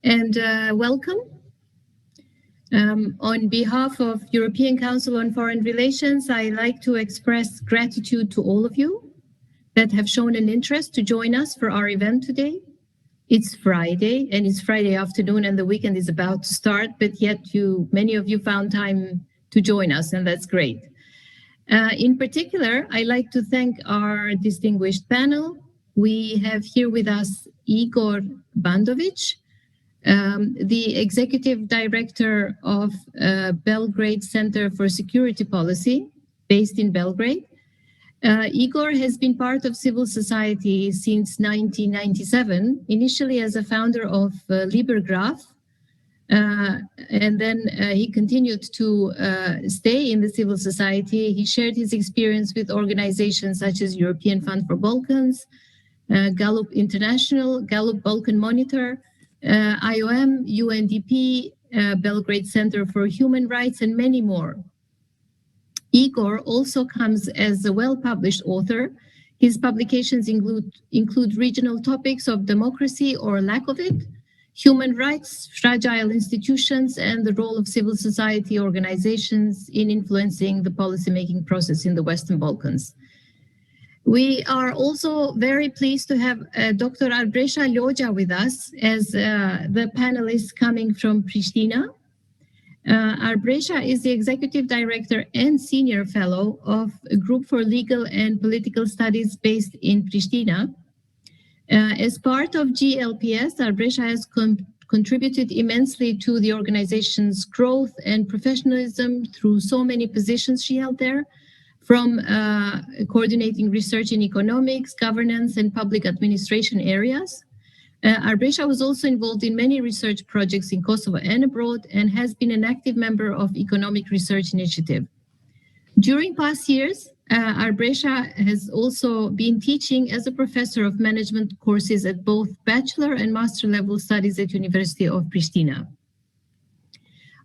and welcome. On behalf of European Council on Foreign Relations, I like to express gratitude to all of you that have shown an interest to join us for our event today. It's Friday, and it's Friday afternoon, and the weekend is about to start, but yet many of you found time to join us, and that's great. In particular, I'd like to thank our distinguished panel. We have here with us Igor Bandovic, the Executive Director of Belgrade Center for Security Policy, based in Belgrade. Igor has been part of civil society since 1997, initially as a founder of Libergraph, and then he continued to stay in the civil society. He shared his experience with organizations such as European Fund for Balkans, Gallup International, Gallup Balkan Monitor, IOM, UNDP, Belgrade Center for Human Rights, and many more. Igor also comes as a well-published author. His publications include regional topics of democracy or lack of it, human rights, fragile institutions, and the role of civil society organizations in influencing the policymaking process in the Western Balkans. We are also very pleased to have Dr. Arbëresha with us as the panelist coming from Pristina. Arbëresha is the Executive Director and Senior Fellow of a Group for Legal and Political Studies based in Pristina. As part of GLPS, Arbëresha has contributed immensely to the organization's growth and professionalism through so many positions she held there, from coordinating research in economics, governance, and public administration areas. Arbëresha was also involved in many research projects in Kosovo and abroad, and has been an active member of Economic Research Initiative. During past years, Arbëresha has also been teaching as a professor of management courses at both bachelor and master level studies at University of Pristina.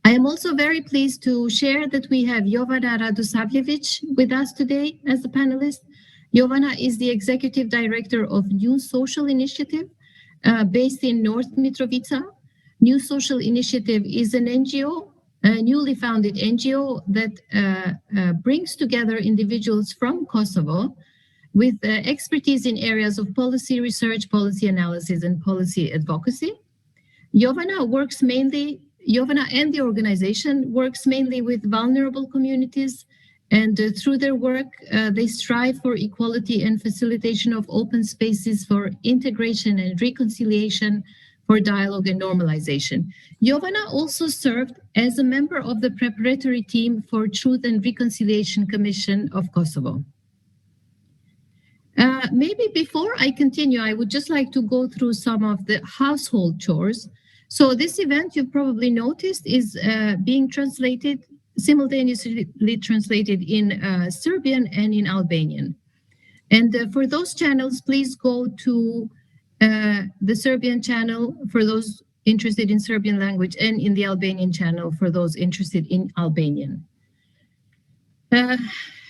I am also very pleased to share that we have Jovana Radosavljevic with us today as a panelist. Jovana is the Executive Director of New Social Initiative, based in North Mitrovica. New Social Initiative is an NGO, a newly founded NGO that brings together individuals from Kosovo with expertise in areas of policy research, policy analysis, and policy advocacy. Jovana and the organization works mainly with vulnerable communities, and through their work, they strive for equality and facilitation of open spaces for integration and reconciliation, for dialogue and normalization. Jovana also served as a member of the preparatory team for Truth and Reconciliation Commission of Kosovo. Maybe before I continue, I would just like to go through some of the household chores. So this event, you've probably noticed, is being simultaneously translated in Serbian and in Albanian. And for those channels, please go to the Serbian channel for those interested in Serbian language, and in the Albanian channel for those interested in Albanian.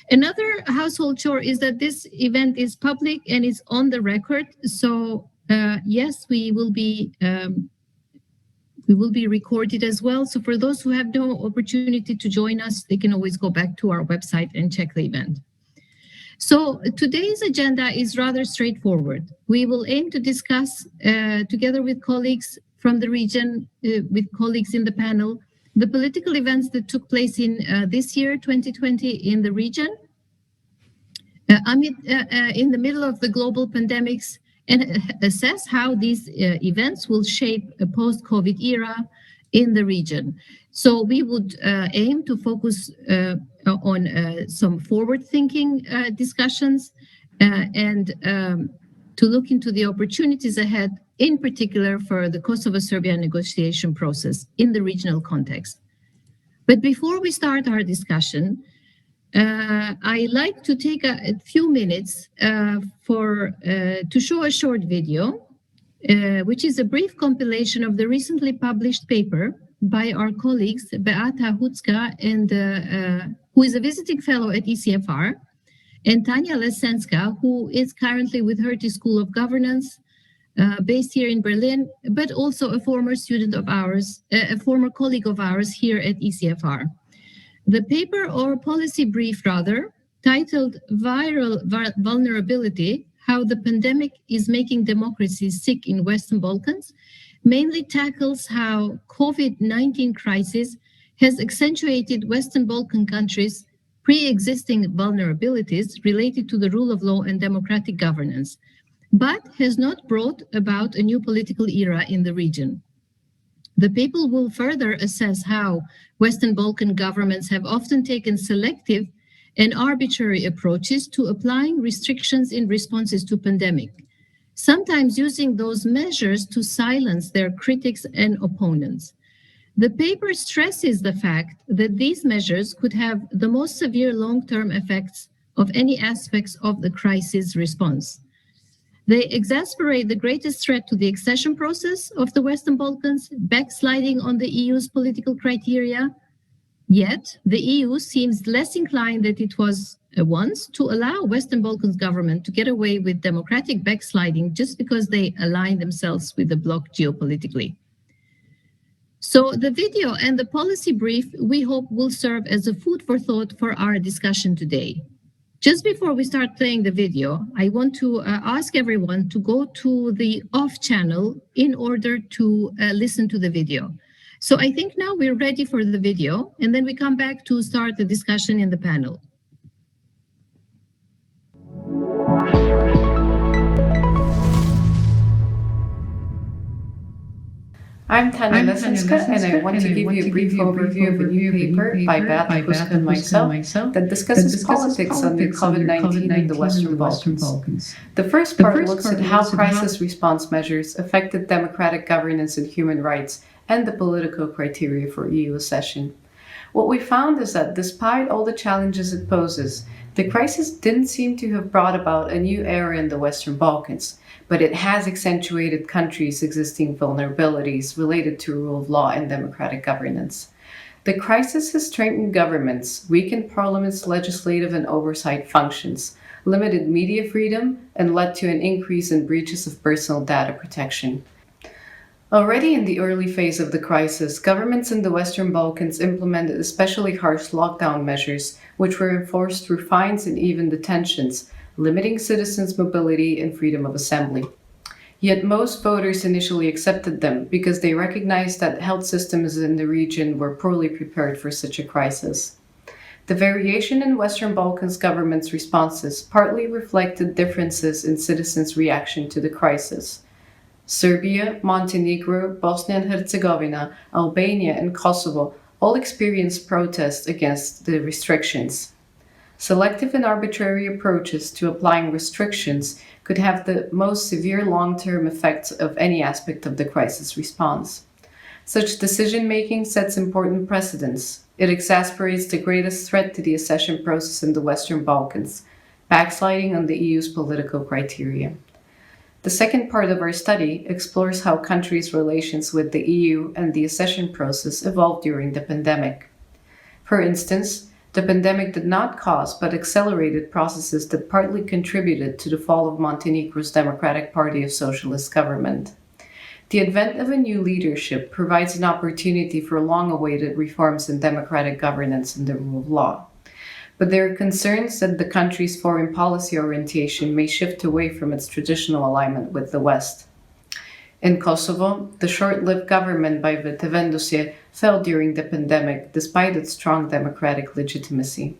Another household chore is that this event is public and is on the record. So yes, we will be recorded as well. So for those who have no opportunity to join us, they can always go back to our website and check the event. So today's agenda is rather straightforward. We will aim to discuss together with colleagues from the region, with colleagues in the panel, the political events that took place in this year, 2020, in the region, in the middle of the global pandemics, and assess how these events will shape a post-COVID era in the region. So we would aim to focus on some forward-thinking discussions and to look into the opportunities ahead, in particular for the Kosovo-Serbia negotiation process in the regional context. But before we start our discussion, I like to take a few minutes to show a short video, which is a brief compilation of the recently published paper by our colleagues Beata Hucka, who is a visiting fellow at ECFR, and Tanya Lesenska, who is currently with Hertie School of Governance, based here in Berlin, but also a former student of ours, a former colleague of ours here at ECFR. The paper or policy brief, rather, titled Viral Vulnerability, How the Pandemic is Making Democracies Sick in Western Balkans, mainly tackles how COVID-19 crisis has accentuated Western Balkan countries' pre-existing vulnerabilities related to the rule of law and democratic governance, but has not brought about a new political era in the region. The paper will further assess how Western Balkan governments have often taken selective and arbitrary approaches to applying restrictions in responses to pandemic, sometimes using those measures to silence their critics and opponents. The paper stresses the fact that these measures could have the most severe long-term effects of any aspects of the crisis response. They exasperate the greatest threat to the accession process of the Western Balkans, backsliding on the EU's political criteria. Yet, the EU seems less inclined than it was once to allow Western Balkans government to get away with democratic backsliding just because they align themselves with the bloc geopolitically. So the video and the policy brief, we hope, will serve as a food for thought for our discussion today. Just before we start playing the video, I want to ask everyone to go to the off channel in order to listen to the video. So I think now we're ready for the video, and then we come back to start the discussion in the panel. I'm Tanya Lesinska, and I want to give you a brief overview of a new paper by Bat Kuska and myself that discusses politics under COVID-19 in the Western Balkans. The first part looks at how crisis response measures affected democratic governance and human rights and the political criteria for EU accession. What we found is that despite all the challenges it poses, the crisis didn't seem to have brought about a new era in the Western Balkans, but it has accentuated countries' existing vulnerabilities related to rule of law and democratic governance. The crisis has strengthened governments, weakened parliament's legislative and oversight functions, limited media freedom, and led to an increase in breaches of personal data protection. Already in the early phase of the crisis, governments in the Western Balkans implemented especially harsh lockdown measures, which were enforced through fines and even detentions, limiting citizens' mobility and freedom of assembly. Yet most voters initially accepted them because they recognized that health systems in the region were poorly prepared for such a crisis. The variation in Western Balkans governments' responses partly reflected differences in citizens' reaction to the crisis. Serbia, Montenegro, Bosnia and Herzegovina, Albania, and Kosovo all experienced protests against the restrictions. Selective and arbitrary approaches to applying restrictions could have the most severe long-term effects of any aspect of the crisis response. Such decision-making sets important precedents. It exasperates the greatest threat to the accession process in the Western Balkans, backsliding on the EU's political criteria. The second part of our study explores how countries' relations with the EU and the accession process evolved during the pandemic. For instance, the pandemic did not cause but accelerated processes that partly contributed to the fall of Montenegro's Democratic Party of Socialist government. The advent of a new leadership provides an opportunity for long-awaited reforms in democratic governance and the rule of law. But there are concerns that the country's foreign policy orientation may shift away from its traditional alignment with the West. In Kosovo, the short-lived government by Bandovic fell during the pandemic despite its strong democratic legitimacy.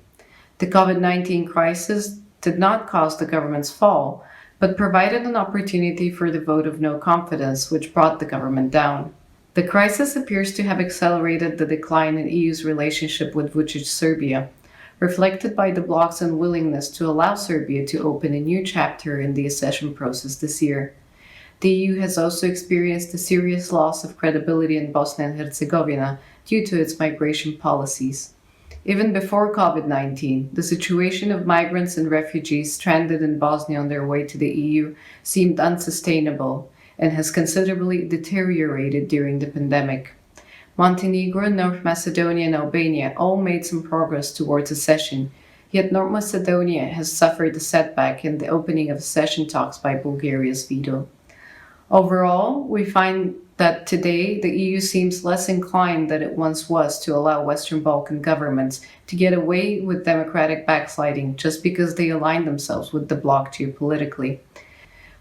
The COVID-19 crisis did not cause the government's fall, but provided an opportunity for the vote of no confidence, which brought the government down. The crisis appears to have accelerated the decline in EU's relationship with Serbia, reflected by the bloc's unwillingness to allow Serbia to open a new chapter in the accession process this year. The EU has also experienced a serious loss of credibility in Bosnia and Herzegovina due to its migration policies. Even before COVID-19, the situation of migrants and refugees stranded in Bosnia on their way to the EU seemed unsustainable and has considerably deteriorated during the pandemic. Montenegro, North Macedonia, and Albania all made some progress towards accession, yet North Macedonia has suffered a setback in the opening of accession talks by Bulgaria's veto. Overall, we find that today the EU seems less inclined than it once was to allow Western Balkan governments to get away with democratic backsliding just because they align themselves with the bloc geopolitically.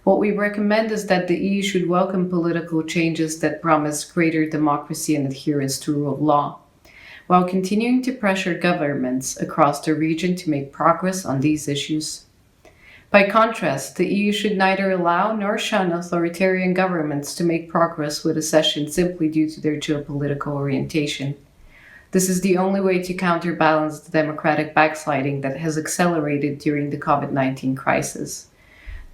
What we recommend is that the EU should welcome political changes that promise greater democracy and adherence to rule of law, while continuing to pressure governments across the region to make progress on these issues. By contrast, the EU should neither allow nor shun authoritarian governments to make progress with accession simply due to their geopolitical orientation. This is the only way to counterbalance the democratic backsliding that has accelerated during the COVID-19 crisis.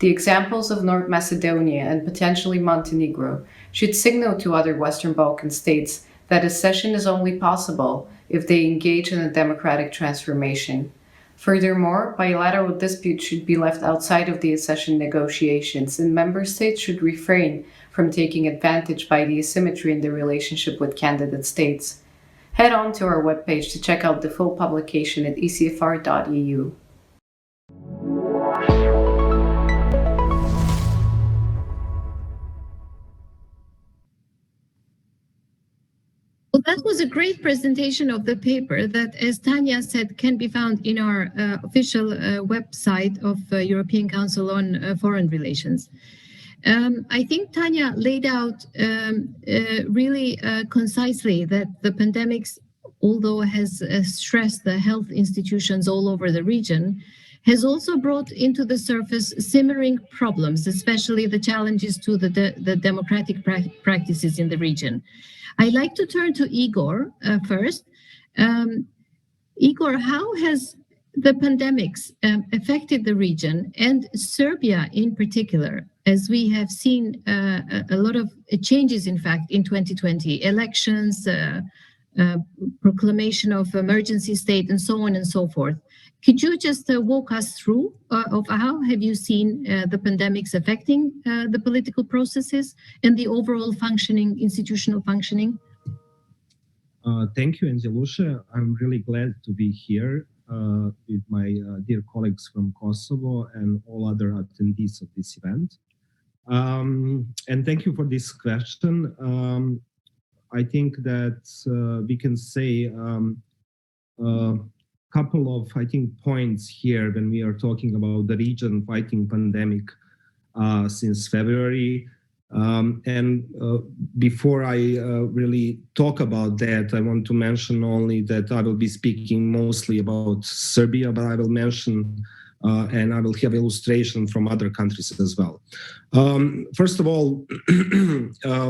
The examples of North Macedonia and potentially Montenegro should signal to other Western Balkan states that accession is only possible if they engage in a democratic transformation. Furthermore, bilateral disputes should be left outside of the accession negotiations, and member states should refrain from taking advantage by the asymmetry in the relationship with candidate states. Head on to our webpage to check out the full publication at ecfr.eu. Well, that was a great presentation of the paper that, as Tanya said, can be found in our official website of European Council on Foreign Relations. I think Tanya laid out really concisely that the pandemics, although has stressed the health institutions all over the region, has also brought into the surface simmering problems, especially the challenges to the democratic practices in the region. I'd like to turn to Igor first. Igor, how has the pandemics affected the region and Serbia in particular, as we have seen a lot of changes, in fact, in 2020, elections, proclamation of emergency state, and so on and so forth. Could you just walk us through of how have you seen the pandemics affecting the political processes and the overall functioning, institutional functioning? Thank you, Engjellushe. I'm really glad to be here with my dear colleagues from Kosovo and all other attendees of this event. And thank you for this question. I think that we can say couple of, points here when we are talking about the region fighting pandemic since February. Before I really talk about that, I want to mention only that I will be speaking mostly about Serbia, but I will mention and I will have illustration from other countries as well. First of all,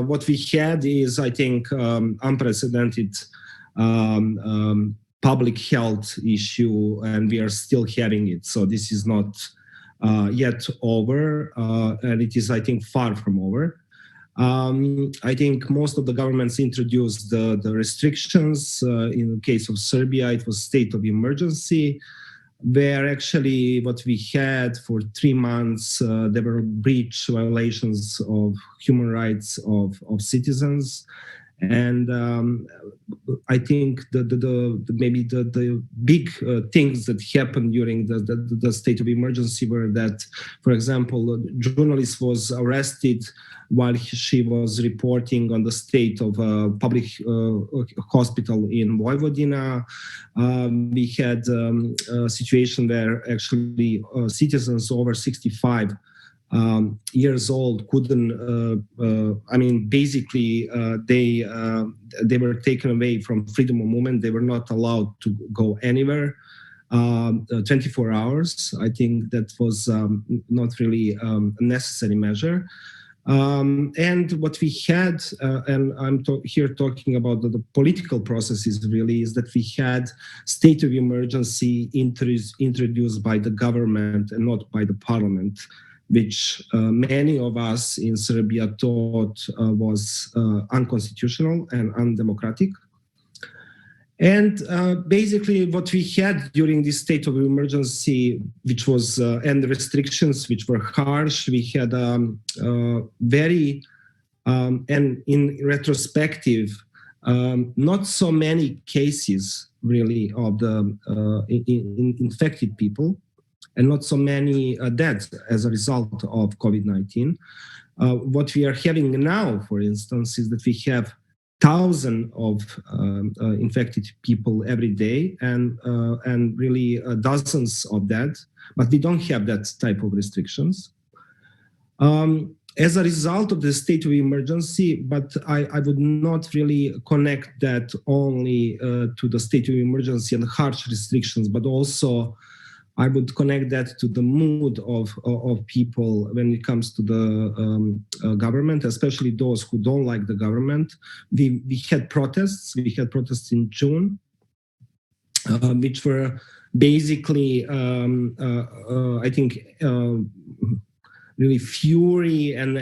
what we had is, I think, unprecedented public health issue, and we are still having it. So this is not yet over, and it is, I think, far from over. I think most of the governments introduced the restrictions. In the case of Serbia, it was state of emergency, where actually what we had for 3 months, there were breach violations of human rights of citizens. And I think maybe the big things that happened during the state of emergency were that, for example, a journalist was arrested while she was reporting on the state of a public hospital in Vojvodina. We had a situation where actually citizens over 65 years old couldn't, basically they were taken away from freedom of movement. They were not allowed to go anywhere 24 hours. I think that was not really a necessary measure. And what we had, and I'm here talking about the political processes really, is that we had state of emergency introduced by the government and not by the parliament, which many of us in Serbia thought was unconstitutional and undemocratic. And basically what we had during this state of emergency, which was, and the restrictions which were harsh, we had very, and in retrospective, not so many cases really of the infected people, and not so many deaths as a result of COVID-19. What we are having now, for instance, is that we have thousands of infected people every day, and really dozens of that, but we don't have that type of restrictions. As a result of the state of emergency, but I would not really connect that only to the state of emergency and harsh restrictions, but also I would connect that to the mood of people when it comes to the government, especially those who don't like the government. We had protests. We had protests in June, which were basically, I think, really fury and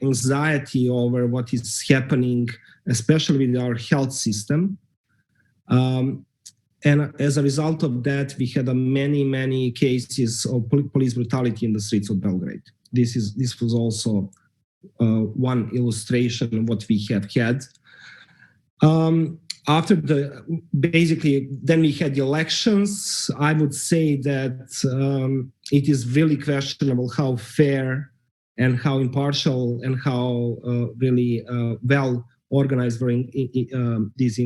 anxiety over what is happening, especially with our health system. And as a result of that, we had many cases of police brutality in the streets of Belgrade. This was also one illustration of what we have had. After then we had the elections. I would say that it is really questionable how fair and how impartial and how really well organized were these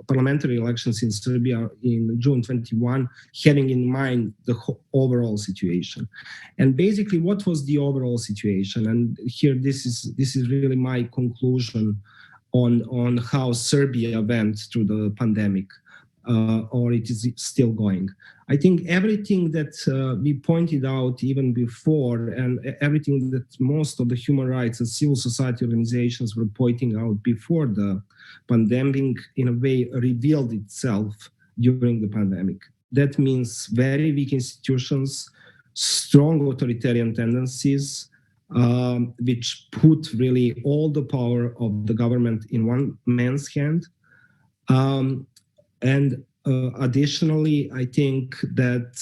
parliamentary elections in Serbia in June 21, having in mind the overall situation. And basically, what was the overall situation? And here, this is really my conclusion on how Serbia went through the pandemic, or it is still going. I think everything that we pointed out even before, and everything that most of the human rights and civil society organizations were pointing out before the pandemic, in a way, revealed itself during the pandemic. That means very weak institutions, strong authoritarian tendencies, which put really all the power of the government in one man's hand. And additionally, I think that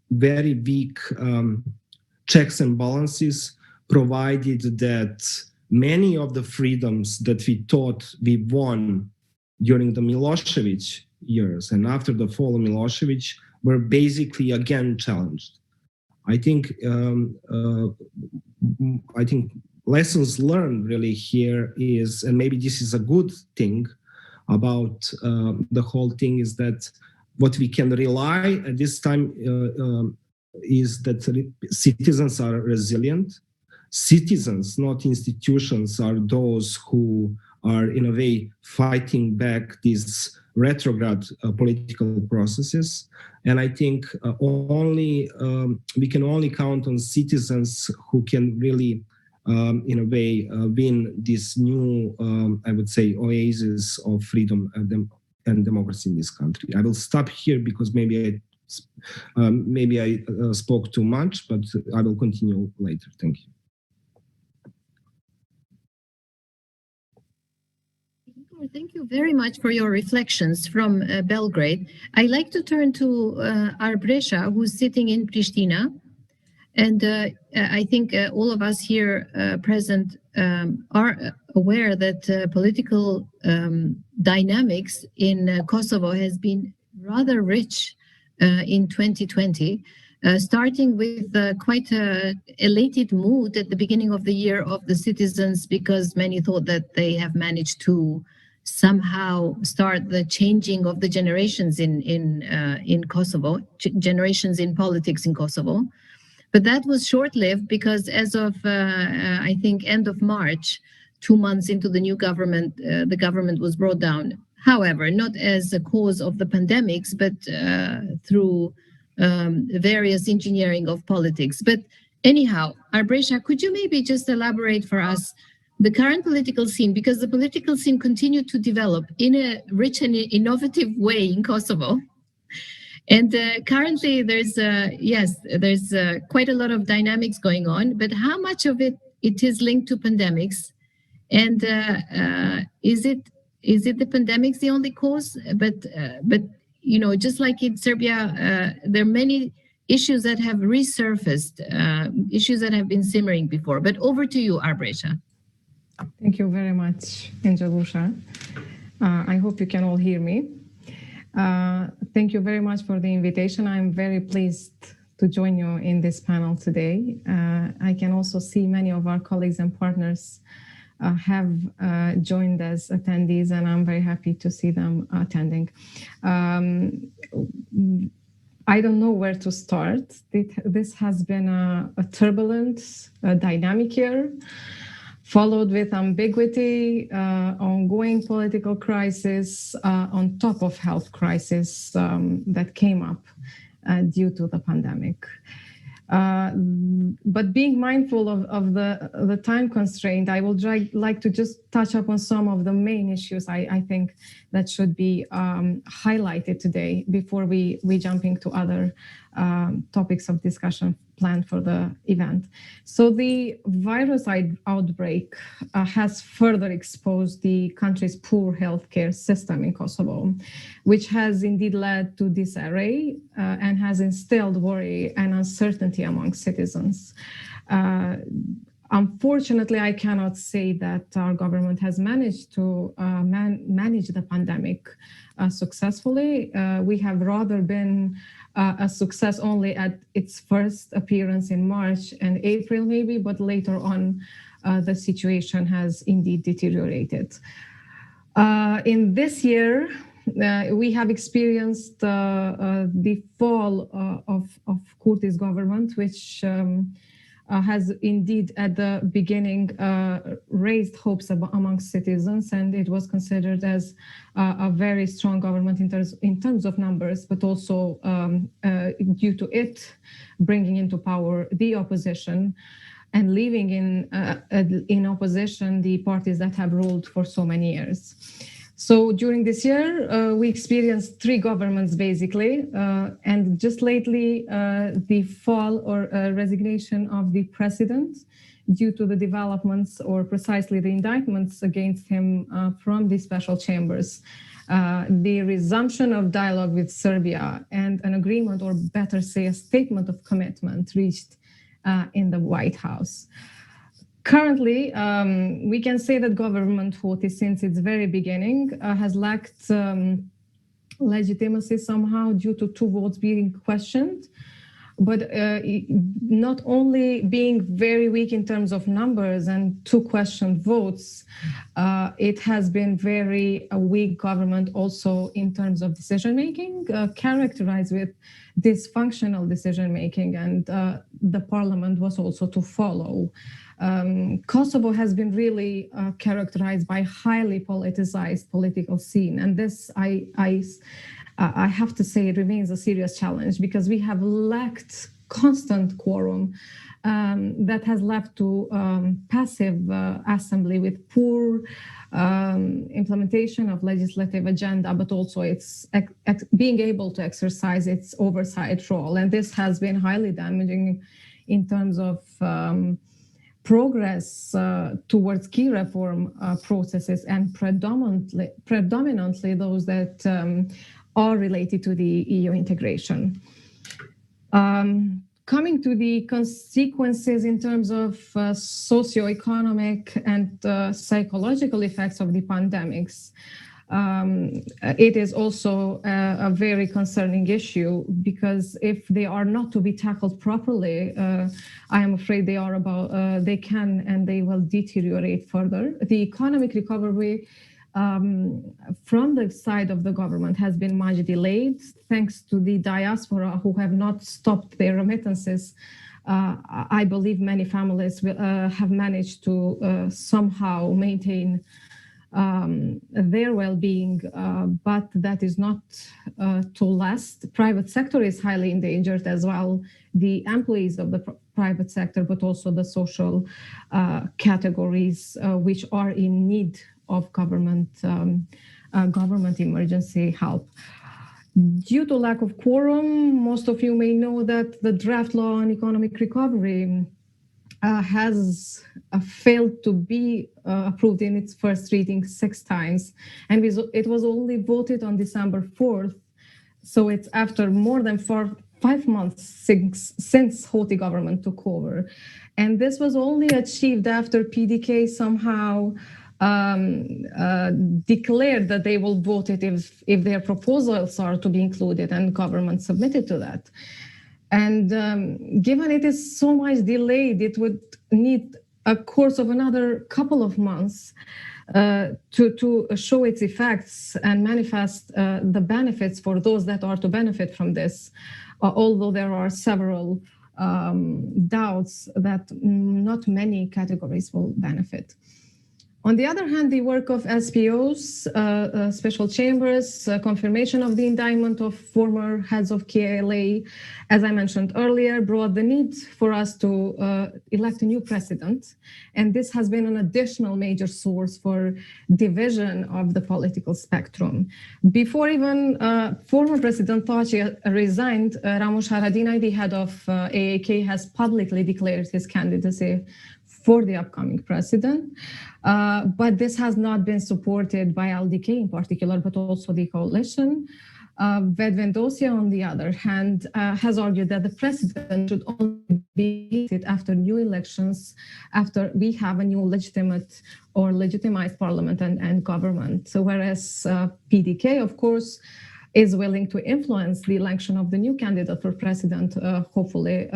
very weak checks and balances provided that many of the freedoms that we thought we won during the Milosevic years and after the fall of Milosevic were basically again challenged. I think lessons learned really here is, and maybe this is a good thing about the whole thing, is that what we can rely at this time is that citizens are resilient. Citizens, not institutions, are those who are in a way fighting back these retrograde political processes. And I think we can only count on citizens who can really, in a way, win this new, I would say, oasis of freedom and democracy in this country. I will stop here because maybe I spoke too much, but I will continue later. Thank you. Thank you very much for your reflections from Belgrade. I'd like to turn to Arbëresha, who's sitting in Pristina. And I think all of us here present are aware that political dynamics in Kosovo has been rather rich in 2020, starting with quite an elated mood at the beginning of the year of the citizens, because many thought that they have managed to somehow start the changing of the generations in Kosovo, generations in politics in Kosovo. But that was short-lived because as of, I think, end of March, 2 months into the new government, the government was brought down. However, not as a cause of the pandemics, but through various engineering of politics. But anyhow, Arbëresha, could you maybe just elaborate for us the current political scene, because the political scene continued to develop in a rich and innovative way in Kosovo. And currently there's quite a lot of dynamics going on, but how much of it is linked to pandemics? And is it the pandemics the only cause? But you know, just like in Serbia, there are many issues that have resurfaced, issues that have been simmering before. But over to you, Arbëresha. Thank you very much, Engjellushe. I hope you can all hear me. Thank you very much for the invitation. I'm very pleased to join you in this panel today. I can also see many of our colleagues and partners have joined as attendees, and I'm very happy to see them attending. I don't know where to start. This has been a turbulent, dynamic year, followed with ambiguity, ongoing political crisis, on top of health crisis that came up due to the pandemic. But being mindful of the time constraint, I will like to just touch upon some of the main issues I think that should be highlighted today before we jump into other topics of discussion planned for the event. So the virus outbreak has further exposed the country's poor healthcare system in Kosovo, which has indeed led to disarray and has instilled worry and uncertainty among citizens. Unfortunately, I cannot say that our government has managed to manage the pandemic successfully. We have rather been a success only at its first appearance in March and April, maybe, but later on, the situation has indeed deteriorated. In this year, we have experienced the fall of Kurti's government, which has indeed at the beginning raised hopes among citizens, and it was considered as a very strong government in terms of numbers, but also due to it bringing into power the opposition and leaving in opposition the parties that have ruled for so many years. So during this year, we experienced three governments, basically, and just lately, the fall or resignation of the president due to the developments, or precisely the indictments against him from the special chambers, the resumption of dialogue with Serbia, and an agreement, or better say, a statement of commitment reached in the White House. Currently, we can say that government Houthi, since its very beginning, has lacked legitimacy somehow due to two votes being questioned, but not only being very weak in terms of numbers and two questioned votes, it has been very weak government also in terms of decision-making, characterized with dysfunctional decision-making, and the parliament was also to follow. Kosovo has been really characterized by highly politicized political scene, and this I have to say it remains a serious challenge, because we have lacked constant quorum that has led to passive assembly with poor implementation of legislative agenda, but also its being able to exercise its oversight role, and this has been highly damaging in terms of progress towards key reform processes, and predominantly those that are related to the EU integration. Coming to the consequences in terms of socioeconomic and psychological effects of the pandemics, it is also a very concerning issue, because if they are not to be tackled properly, I am afraid they can and they will deteriorate further. The economic recovery from the side of the government has been much delayed, thanks to the diaspora who have not stopped their remittances. I believe many families will, have managed to somehow maintain their well-being, but that is not to last. The private sector is highly endangered as well, the employees of the private sector, but also the social categories which are in need of government emergency help. Due to lack of quorum, most of you may know that the draft law on economic recovery has failed to be approved in its first reading 6 times, and it was only voted on December 4th. So it's after more than 5 months since Houthi government took over, and this was only achieved after PDK somehow declared that they will vote it if their proposals are to be included and government submitted to that. And given it is so much delayed, it would need a course of another couple of months to show its effects and manifest the benefits for those that are to benefit from this, although there are several doubts that not many categories will benefit. On the other hand, the work of SPOs, special chambers, confirmation of the indictment of former heads of KLA, as I mentioned earlier, brought the need for us to elect a new president. And this has been an additional major source for division of the political spectrum. Before even former President Taci resigned, Ramush Haradinaj, the head of AAK, has publicly declared his candidacy for the upcoming president. But this has not been supported by LDK in particular, but also the coalition. Vedvendosya, on the other hand, has argued that the president should only be elected after new elections, after we have a new legitimate or legitimized parliament and government. So whereas PDK, of course, is willing to influence the election of the new candidate for president, hopefully,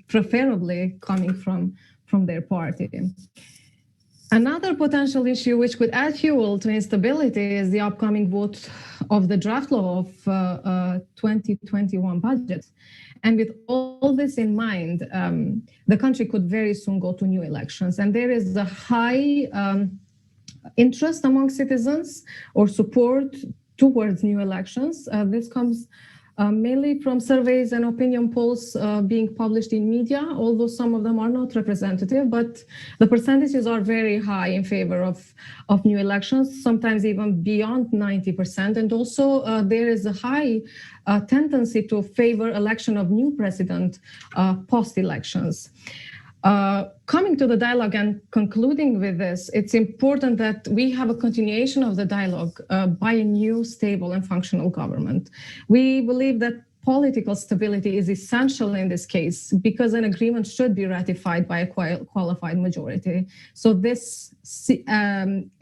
preferably coming from their party. Another potential issue which could add fuel to instability is the upcoming vote of the draft law of 2021 budget. And with all this in mind, the country could very soon go to new elections. And there is a high interest among citizens or support towards new elections. This comes mainly from surveys and opinion polls being published in media, although some of them are not representative, but the percentages are very high in favor of new elections, sometimes even beyond 90%. And also there is a high tendency to favor election of new president post-elections. Coming to the dialogue and concluding with this, it's important that we have a continuation of the dialogue by a new, stable and functional government. We believe that political stability is essential in this case because an agreement should be ratified by a qualified majority. So this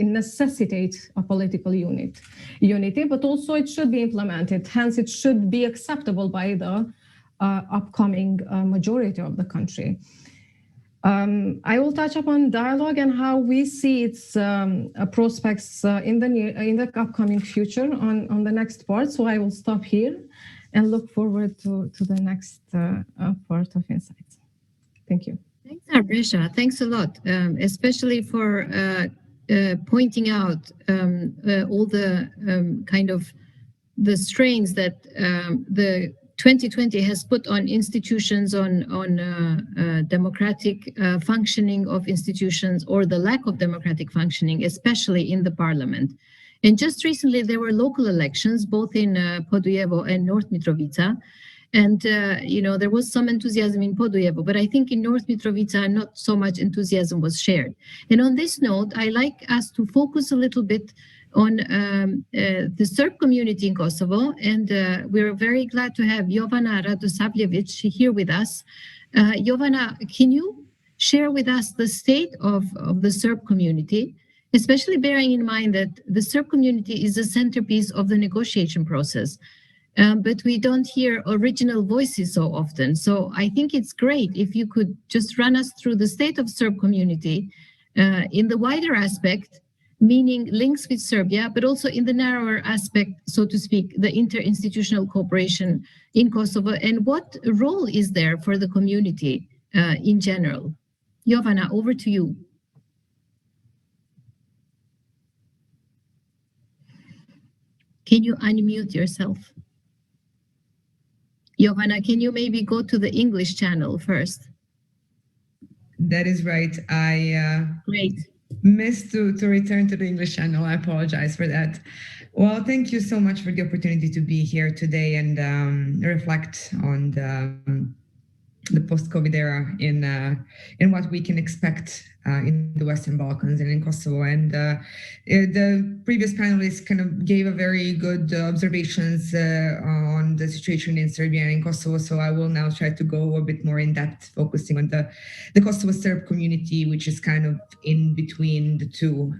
necessitates a political unity, but also it should be implemented. Hence, it should be acceptable by the upcoming majority of the country. I will touch upon dialogue and how we see its prospects in the upcoming future on the next part. So I will stop here and look forward to the next part of Insights. Thank you. Thanks, Arbëresha. Thanks a lot, especially for pointing out all the kind of the strains that the 2020 has put on institutions, on democratic functioning of institutions, or the lack of democratic functioning, especially in the parliament. And just recently, there were local elections, both in Podujevo and North Mitrovica. And, there was some enthusiasm in Podujevo, but I think in North Mitrovica, not so much enthusiasm was shared. And on this note, I like us to focus a little bit on the Serb community in Kosovo, and we're very glad to have Jovana Radosavljevic here with us. Jovana, can you share with us the state of the Serb community, especially bearing in mind that the Serb community is the centerpiece of the negotiation process, but we don't hear original voices so often. So I think it's great if you could just run us through the state of Serb community in the wider aspect, meaning links with Serbia, but also in the narrower aspect, so to speak, the interinstitutional cooperation in Kosovo, and what role is there for the community in general? Jovana, over to you. Can you unmute yourself? Jovana, can you maybe go to the English channel first? That is right. Great. Missed to return to the English channel. I apologize for that. Well, thank you so much for the opportunity to be here today and reflect on the post-COVID era in what we can expect in the Western Balkans and in Kosovo. And the previous panelists kind of gave a very good observations on the situation in Serbia and in Kosovo. So I will now try to go a bit more in depth, focusing on the Kosovo-Serb community, which is kind of in between the two.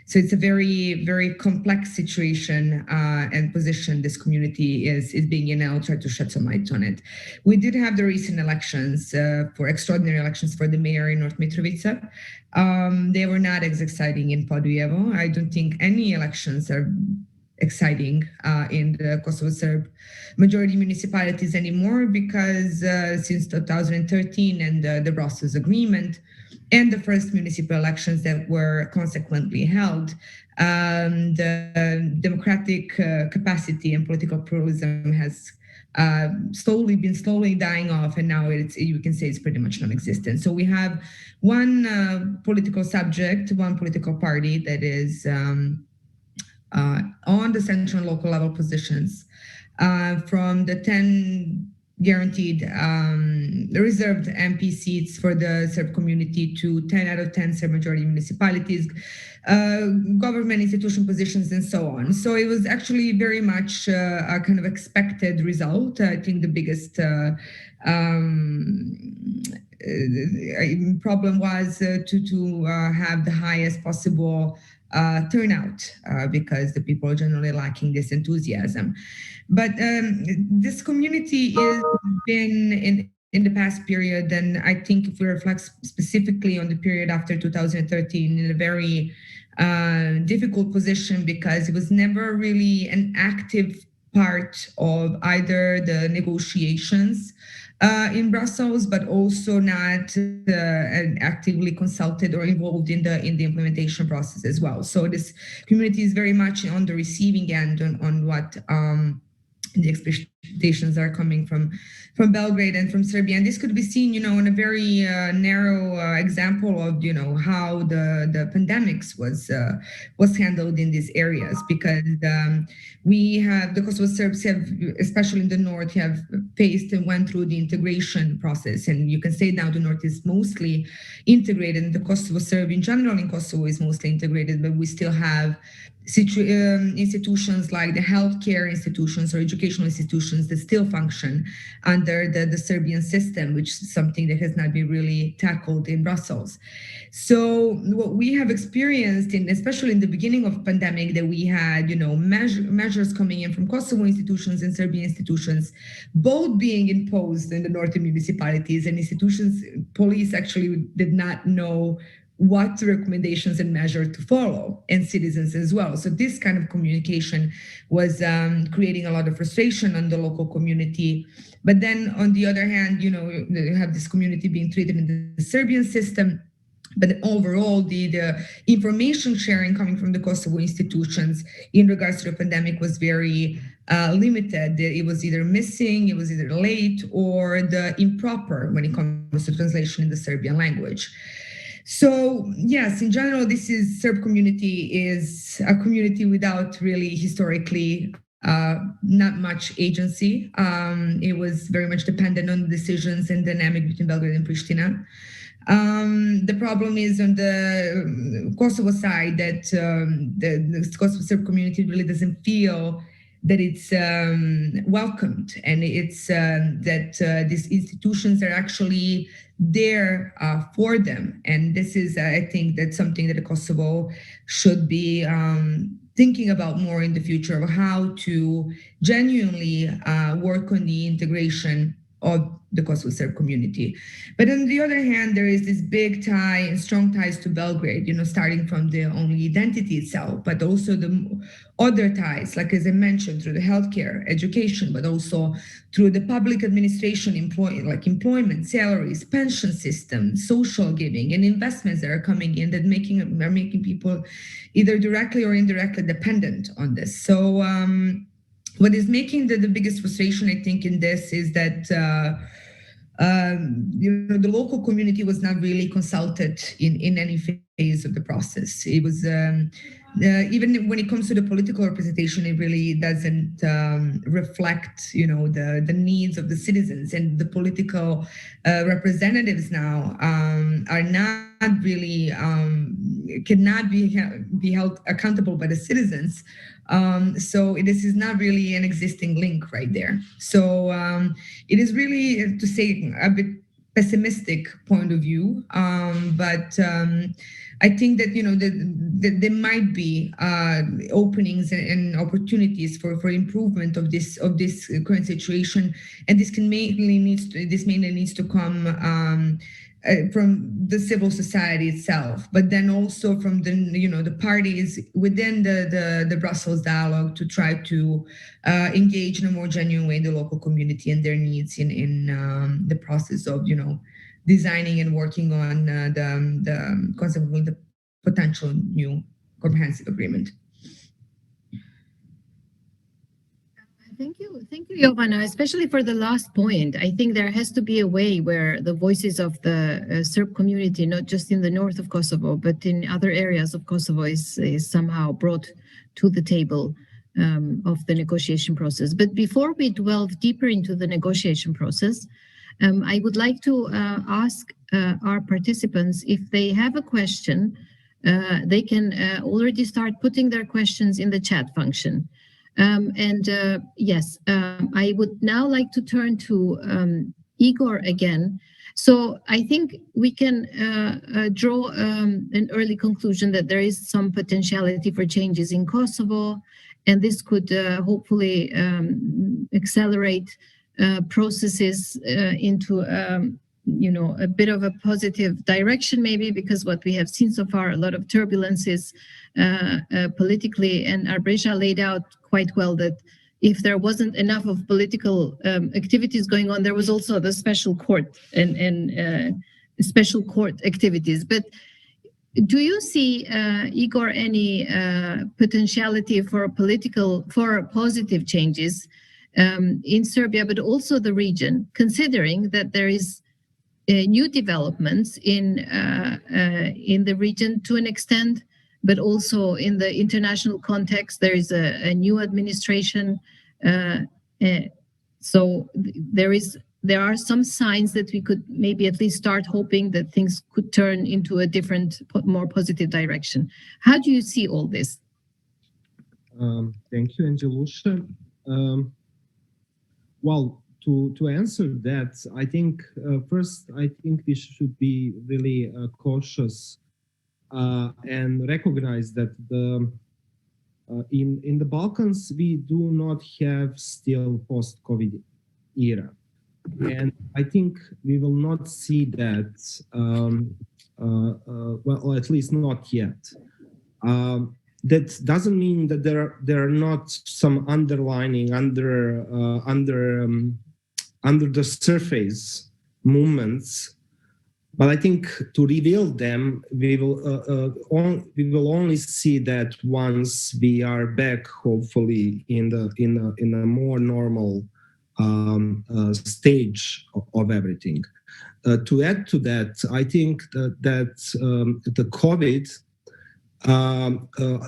So it's a very, very complex situation and position this community is being in. I'll try to shed some light on it. We did have the recent elections for extraordinary elections for the mayor in North Mitrovica. They were not as exciting in Podujevo. I don't think any elections are exciting in the Kosovo-Serb majority municipalities anymore, because since 2013 and the Brussels Agreement and the first municipal elections that were consequently held, the democratic capacity and political pluralism has been slowly dying off, and now you can say it's pretty much non-existent. So we have one political subject, one political party that is on the central and local level positions. From the 10 guaranteed reserved MP seats for the Serb community to 10 out of 10 Serb majority municipalities, government institution positions, and so on. So it was actually very much a kind of expected result. I think the biggest problem was to have the highest possible turnout because the people are generally lacking this enthusiasm. But this community has been in the past period, and I think if we reflect specifically on the period after 2013, in a very difficult position, because it was never really an active part of either the negotiations in Brussels, but also not actively consulted or involved in the implementation process as well. So this community is very much on the receiving end on what the expectations are coming from Belgrade and from Serbia. And this could be seen, in a very narrow example of, how the pandemics was handled in these areas, because we have, the Kosovo Serbs have, especially in the north, have faced and went through the integration process. And you can say now the north is mostly integrated, and the Kosovo Serb in general in Kosovo is mostly integrated, but we still have institutions like the healthcare institutions or educational institutions that still function under the Serbian system, which is something that has not been really tackled in Brussels. So what we have experienced, especially in the beginning of pandemic, that we had, measures coming in from Kosovo institutions and Serbian institutions, both being imposed in the northern municipalities, and institutions, police actually did not know what recommendations and measures to follow, and citizens as well. So this kind of communication was creating a lot of frustration on the local community. But then on the other hand, you have this community being treated in the Serbian system. But overall, the information sharing coming from the Kosovo institutions in regards to the pandemic was very limited. It was either missing, it was either late, or the improper when it comes to translation in the Serbian language. So yes, in general, Serb community is a community without really historically not much agency. It was very much dependent on the decisions and dynamic between Belgrade and Pristina. The problem is on the Kosovo side that the Kosovo Serb community really doesn't feel that it's welcomed, and it's that these institutions are actually there for them. And this is, I think, that's something that Kosovo should be thinking about more in the future, of how to genuinely work on the integration of the Kosovo Serb community. But on the other hand, there is this big tie and strong ties to Belgrade, starting from the only identity itself, but also the other ties, like as I mentioned, through the healthcare, education, but also through the public administration, employment, salaries, pension system, social giving, and investments that are coming in that are making people either directly or indirectly dependent on this. So what is making the biggest frustration, I think, in this is that the local community was not really consulted in any phase of the process. It was even when it comes to the political representation, it really doesn't reflect, the needs of the citizens, and the political representatives now are not really cannot be held accountable by the citizens. So this is not really an existing link right there. So it is really, to say, a bit pessimistic point of view, but I think that that there might be openings and opportunities for improvement of this current situation, and this mainly needs to come from the civil society itself, but then also from the parties within the Brussels dialogue, to try to engage in a more genuine way the local community and their needs in the process of designing and working on consequently the potential new comprehensive agreement. Thank you, Jovana, especially for the last point. I think there has to be a way where the voices of the Serb community, not just in the north of Kosovo, but in other areas of Kosovo, is somehow brought to the table of the negotiation process. But before we delve deeper into the negotiation process, I would like to ask our participants if they have a question. They can already start putting their questions in the chat function. Yes, I would now like to turn to Igor again. So I think we can draw an early conclusion that there is some potentiality for changes in Kosovo, and this could hopefully accelerate processes into a bit of a positive direction, maybe, because what we have seen so far, a lot of turbulences politically, and Arbëresha laid out quite well that if there wasn't enough of political activities going on, there was also the special court and special court activities. But do you see, Igor, any potentiality for positive changes in Serbia, but also the region, considering that there is new developments in the region to an extent, but also in the international context, there is a new administration. So there are some signs that we could maybe at least start hoping that things could turn into a different, more positive direction. How do you see all this? Thank you, Engjellushe. Well, to answer that, I think first, I think we should be really cautious and recognize that in the Balkans we do not have still post-COVID era, and I think we will not see that. Well, at least not yet. That doesn't mean that there are not some underlining under the surface movements, but I think to reveal them, we will only see that once we are back, hopefully, in a more normal stage of everything. To add to that, I think that the COVID,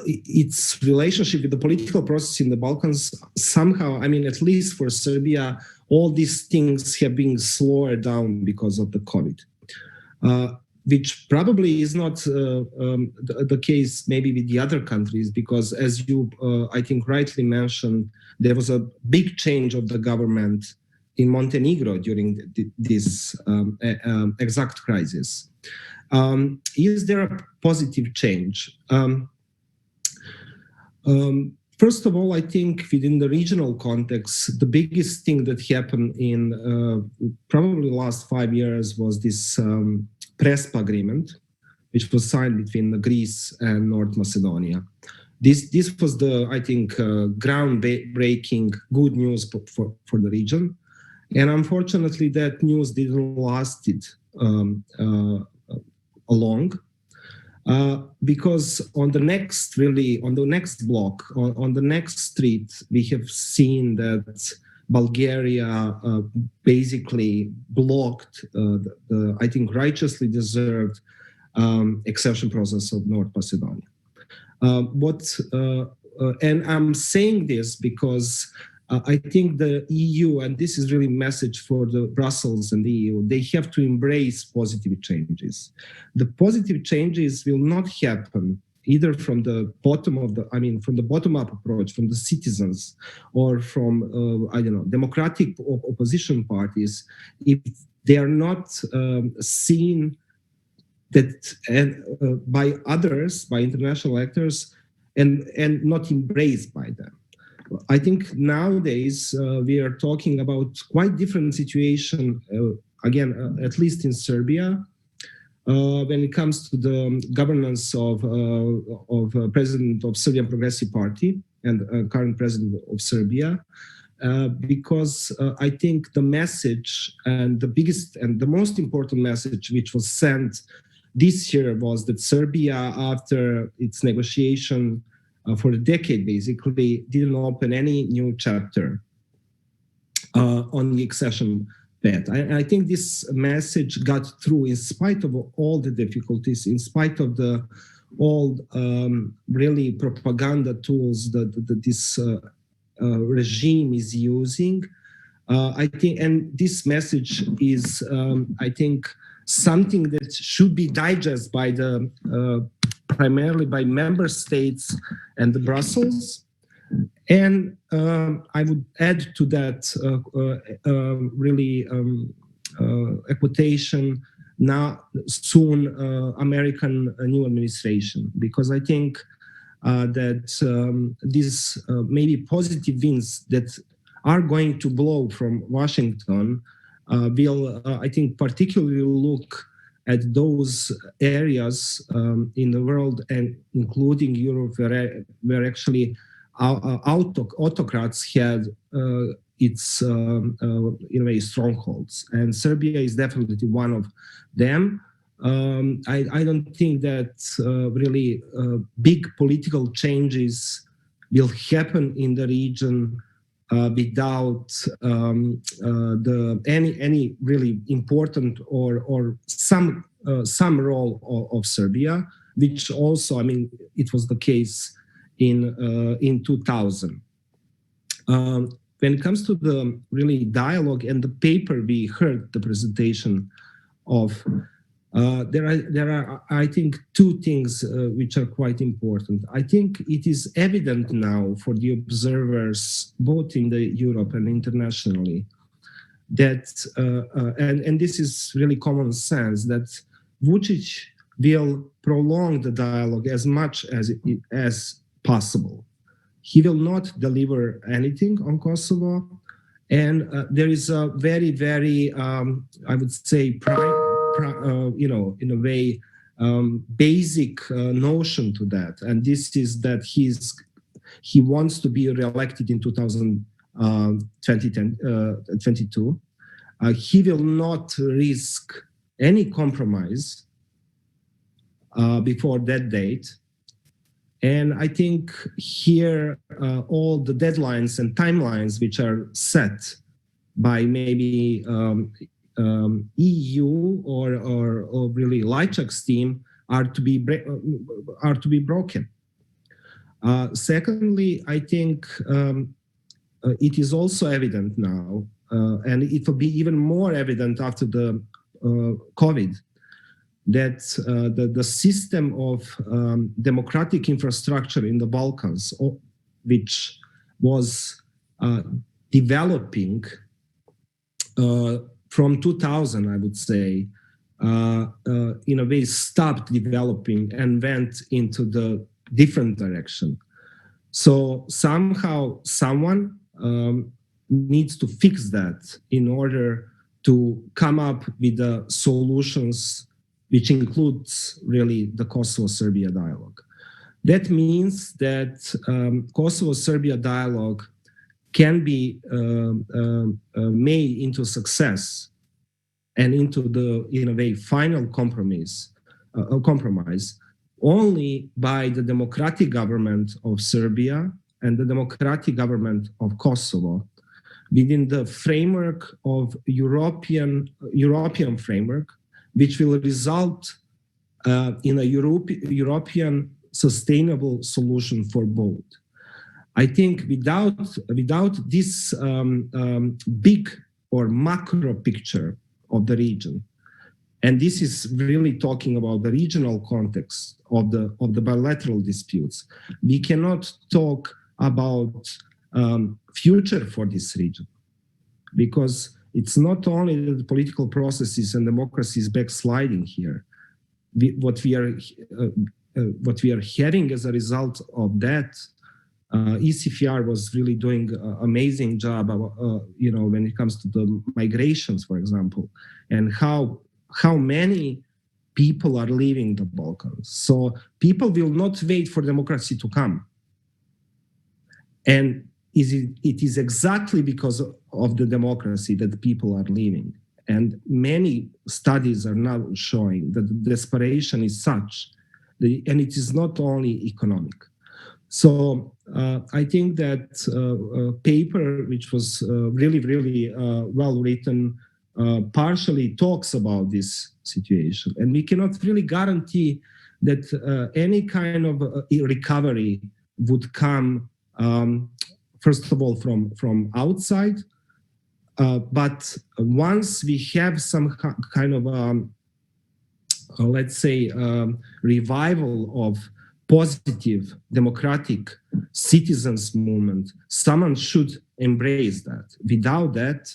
its relationship with the political process in the Balkans, somehow, I mean, at least for Serbia, all these things have been slowed down because of the COVID, which probably is not the case maybe with the other countries, because as you, I think, rightly mentioned, there was a big change of the government in Montenegro during this exact crisis. Is there a positive change? First of all, I think within the regional context, the biggest thing that happened in probably the last 5 years was this Prespa agreement, which was signed between Greece and North Macedonia. This was the, I think, groundbreaking good news for the region. And unfortunately, that news didn't last long. Because on the next block, on the next street, we have seen that Bulgaria basically blocked the, I think, righteously deserved accession process of North Macedonia. And I'm saying this because I think the EU, and this is really a message for the Brussels and the EU, they have to embrace positive changes. The positive changes will not happen either from the bottom of the, from the bottom-up approach, from the citizens, or from, democratic opposition parties, if they are not seen that by others, by international actors, and not embraced by them. I think nowadays we are talking about quite different situation, again, at least in Serbia, when it comes to the governance of President of Serbian Progressive Party and current President of Serbia, because I think the message and the biggest and the most important message which was sent this year was that Serbia, after its negotiation for a decade, basically, didn't open any new chapter on the accession path. I think this message got through in spite of all the difficulties, in spite of the all really propaganda tools that this regime is using. I think, and this message is, I think, something that should be digested by the primarily by member states and the Brussels. And I would add to that a quotation now soon American new administration, because I think that these maybe positive winds that are going to blow from Washington will, I think, particularly look at those areas in the world, and including Europe, where actually autocrats had its in a way strongholds, and Serbia is definitely one of them. I don't think that really big political changes will happen in the region without any really important or some role of Serbia, which also, I mean, it was the case in 2000. When it comes to the really dialogue and the paper we heard the presentation of, there are I think two things which are quite important. I think it is evident now for the observers both in the Europe and internationally that and this is really common sense, that Vučić will prolong the dialogue as much as possible. He will not deliver anything on Kosovo, and there is a very, very I would say in a way basic notion to that, and this is that he wants to be re-elected in 2022. He will not risk any compromise before that date. And I think here all the deadlines and timelines which are set by maybe EU or really Lajčák's team are to be broken. Secondly, I think it is also evident now, and it will be even more evident after the COVID, that the system of democratic infrastructure in the Balkans, which was developing from 2000, I would say, in a way stopped developing and went into the different direction. So somehow someone needs to fix that in order to come up with the solutions, which includes really the Kosovo-Serbia dialogue. That means that Kosovo-Serbia dialogue can be made into success and into the, in a way, final compromise only by the democratic government of Serbia and the democratic government of Kosovo within the framework of European framework, which will result in a European sustainable solution for both. I think without this big or macro picture of the region, and this is really talking about the regional context of the bilateral disputes, we cannot talk about future for this region, because it's not only the political processes and democracy is backsliding here. What we are having as a result of that, ECFR was really doing an amazing job, when it comes to the migrations, for example, and how many people are leaving the Balkans. So people will not wait for democracy to come. And it is exactly because of the democracy that people are leaving. And many studies are now showing that the desperation is such, and it is not only economic. So I think that paper, which was really, really well written, partially talks about this situation. And we cannot really guarantee that any kind of recovery would come, first of all, from outside. But once we have some kind of, let's say, revival of positive democratic citizens movement, someone should embrace that. Without that,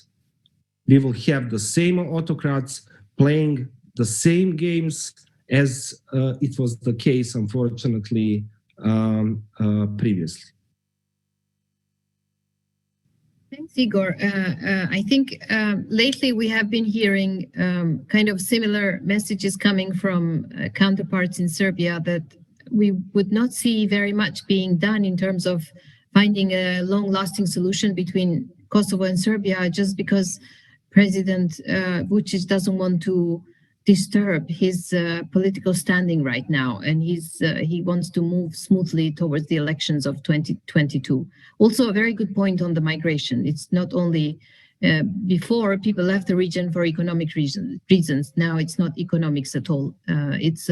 we will have the same autocrats playing the same games as it was the case, unfortunately, previously. Thanks, Igor. I think lately we have been hearing kind of similar messages coming from counterparts in Serbia that we would not see very much being done in terms of finding a long-lasting solution between Kosovo and Serbia, just because President Vučić doesn't want to disturb his political standing right now, and he wants to move smoothly towards the elections of 2022. Also, a very good point on the migration. It's not only before people left the region for economic reasons. Now it's not economics at all. It's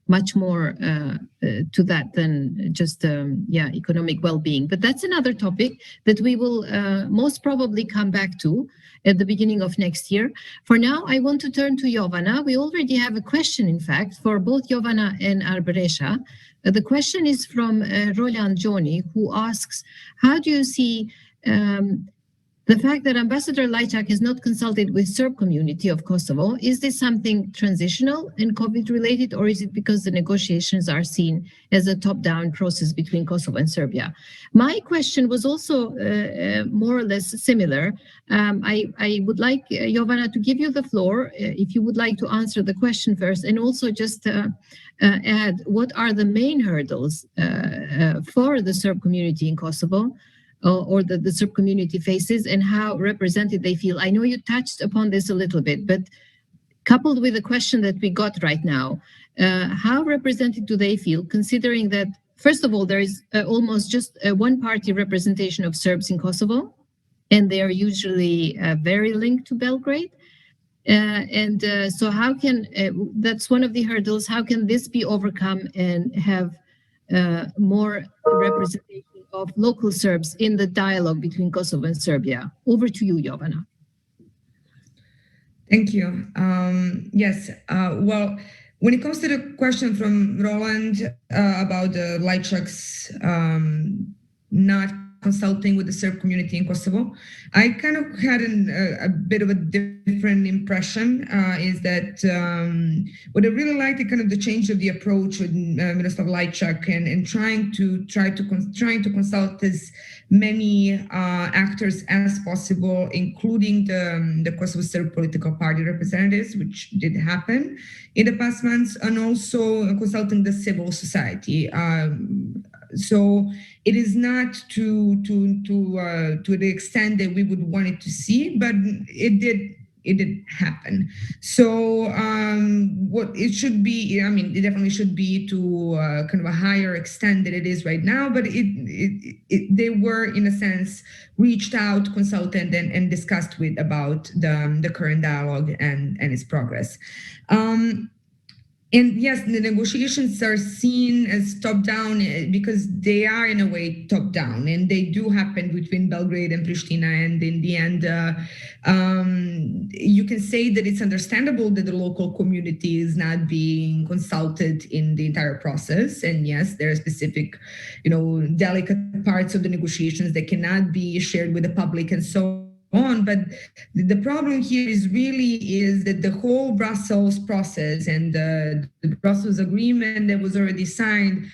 much more to that than just economic well-being. But that's another topic that we will most probably come back to at the beginning of next year. For now, I want to turn to Jovana. We already have a question, in fact, for both Jovana and Arbëresha. The question is from Roland Joni, who asks, how do you see the fact that Ambassador Lajčák has not consulted with Serb community of Kosovo? Is this something transitional and COVID related, or is it because the negotiations are seen as a top-down process between Kosovo and Serbia? My question was also more or less similar. I would like Jovana to give you the floor if you would like to answer the question first, and also just add what are the main hurdles for the Serb community in Kosovo, or the Serb community faces, and how represented they feel. I know you touched upon this a little bit, but coupled with the question that we got right now, how represented do they feel, considering that, first of all, there is almost just a one-party representation of Serbs in Kosovo, and they are usually very linked to Belgrade. So how can, that's one of the hurdles, how can this be overcome and have more representation of local Serbs in the dialogue between Kosovo and Serbia? Over to you, Jovana. Thank you. Yes, well, when it comes to the question from Roland about the Lajčák's not consulting with the Serb community in Kosovo, I kind of had a bit of a different impression, is that what I really liked is kind of the change of the approach with Minister Lajčák and trying to consult as many actors as possible, including the Kosovo Serb political party representatives, which did happen in the past months, and also consulting the civil society. So it is not to the extent that we would want it to see, but it did happen. So what it should be, I mean, it definitely should be to kind of a higher extent than it is right now, but they were, in a sense, reached out, consulted, and discussed with about the current dialogue and its progress. And yes, the negotiations are seen as top-down because they are in a way top-down, and they do happen between Belgrade and Pristina. And in the end, you can say that it's understandable that the local community is not being consulted in the entire process. And yes, there are specific, delicate parts of the negotiations that cannot be shared with the public and so on. But the problem here is that the whole Brussels process and the Brussels agreement that was already signed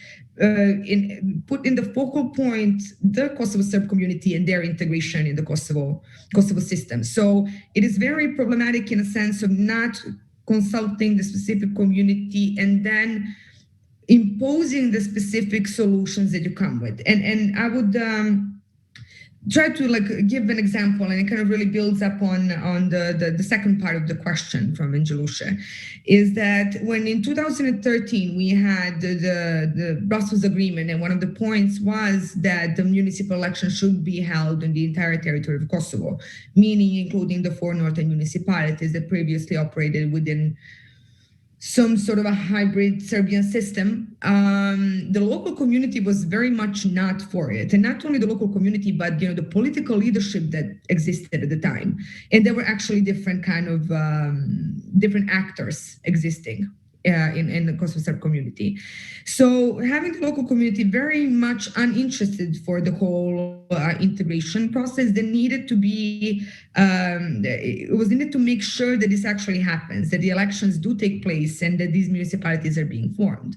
put in the focal point the Kosovo Serb community and their integration in the Kosovo system. So it is very problematic in a sense of not consulting the specific community and then imposing the specific solutions that you come with. And I would try to give an example, and it kind of really builds up on the second part of the question from Engjellushe, is that when in 2013 we had the Brussels agreement, and one of the points was that the municipal election should be held in the entire territory of Kosovo, meaning including the 4 northern municipalities that previously operated within some sort of a hybrid Serbian system. The local community was very much not for it. And not only the local community, but the political leadership that existed at the time. And there were actually different kind of different actors existing in the Kosovo Serb community. So having the local community very much uninterested for the whole integration process, there needed to be, it was needed to make sure that this actually happens, that the elections do take place and that these municipalities are being formed.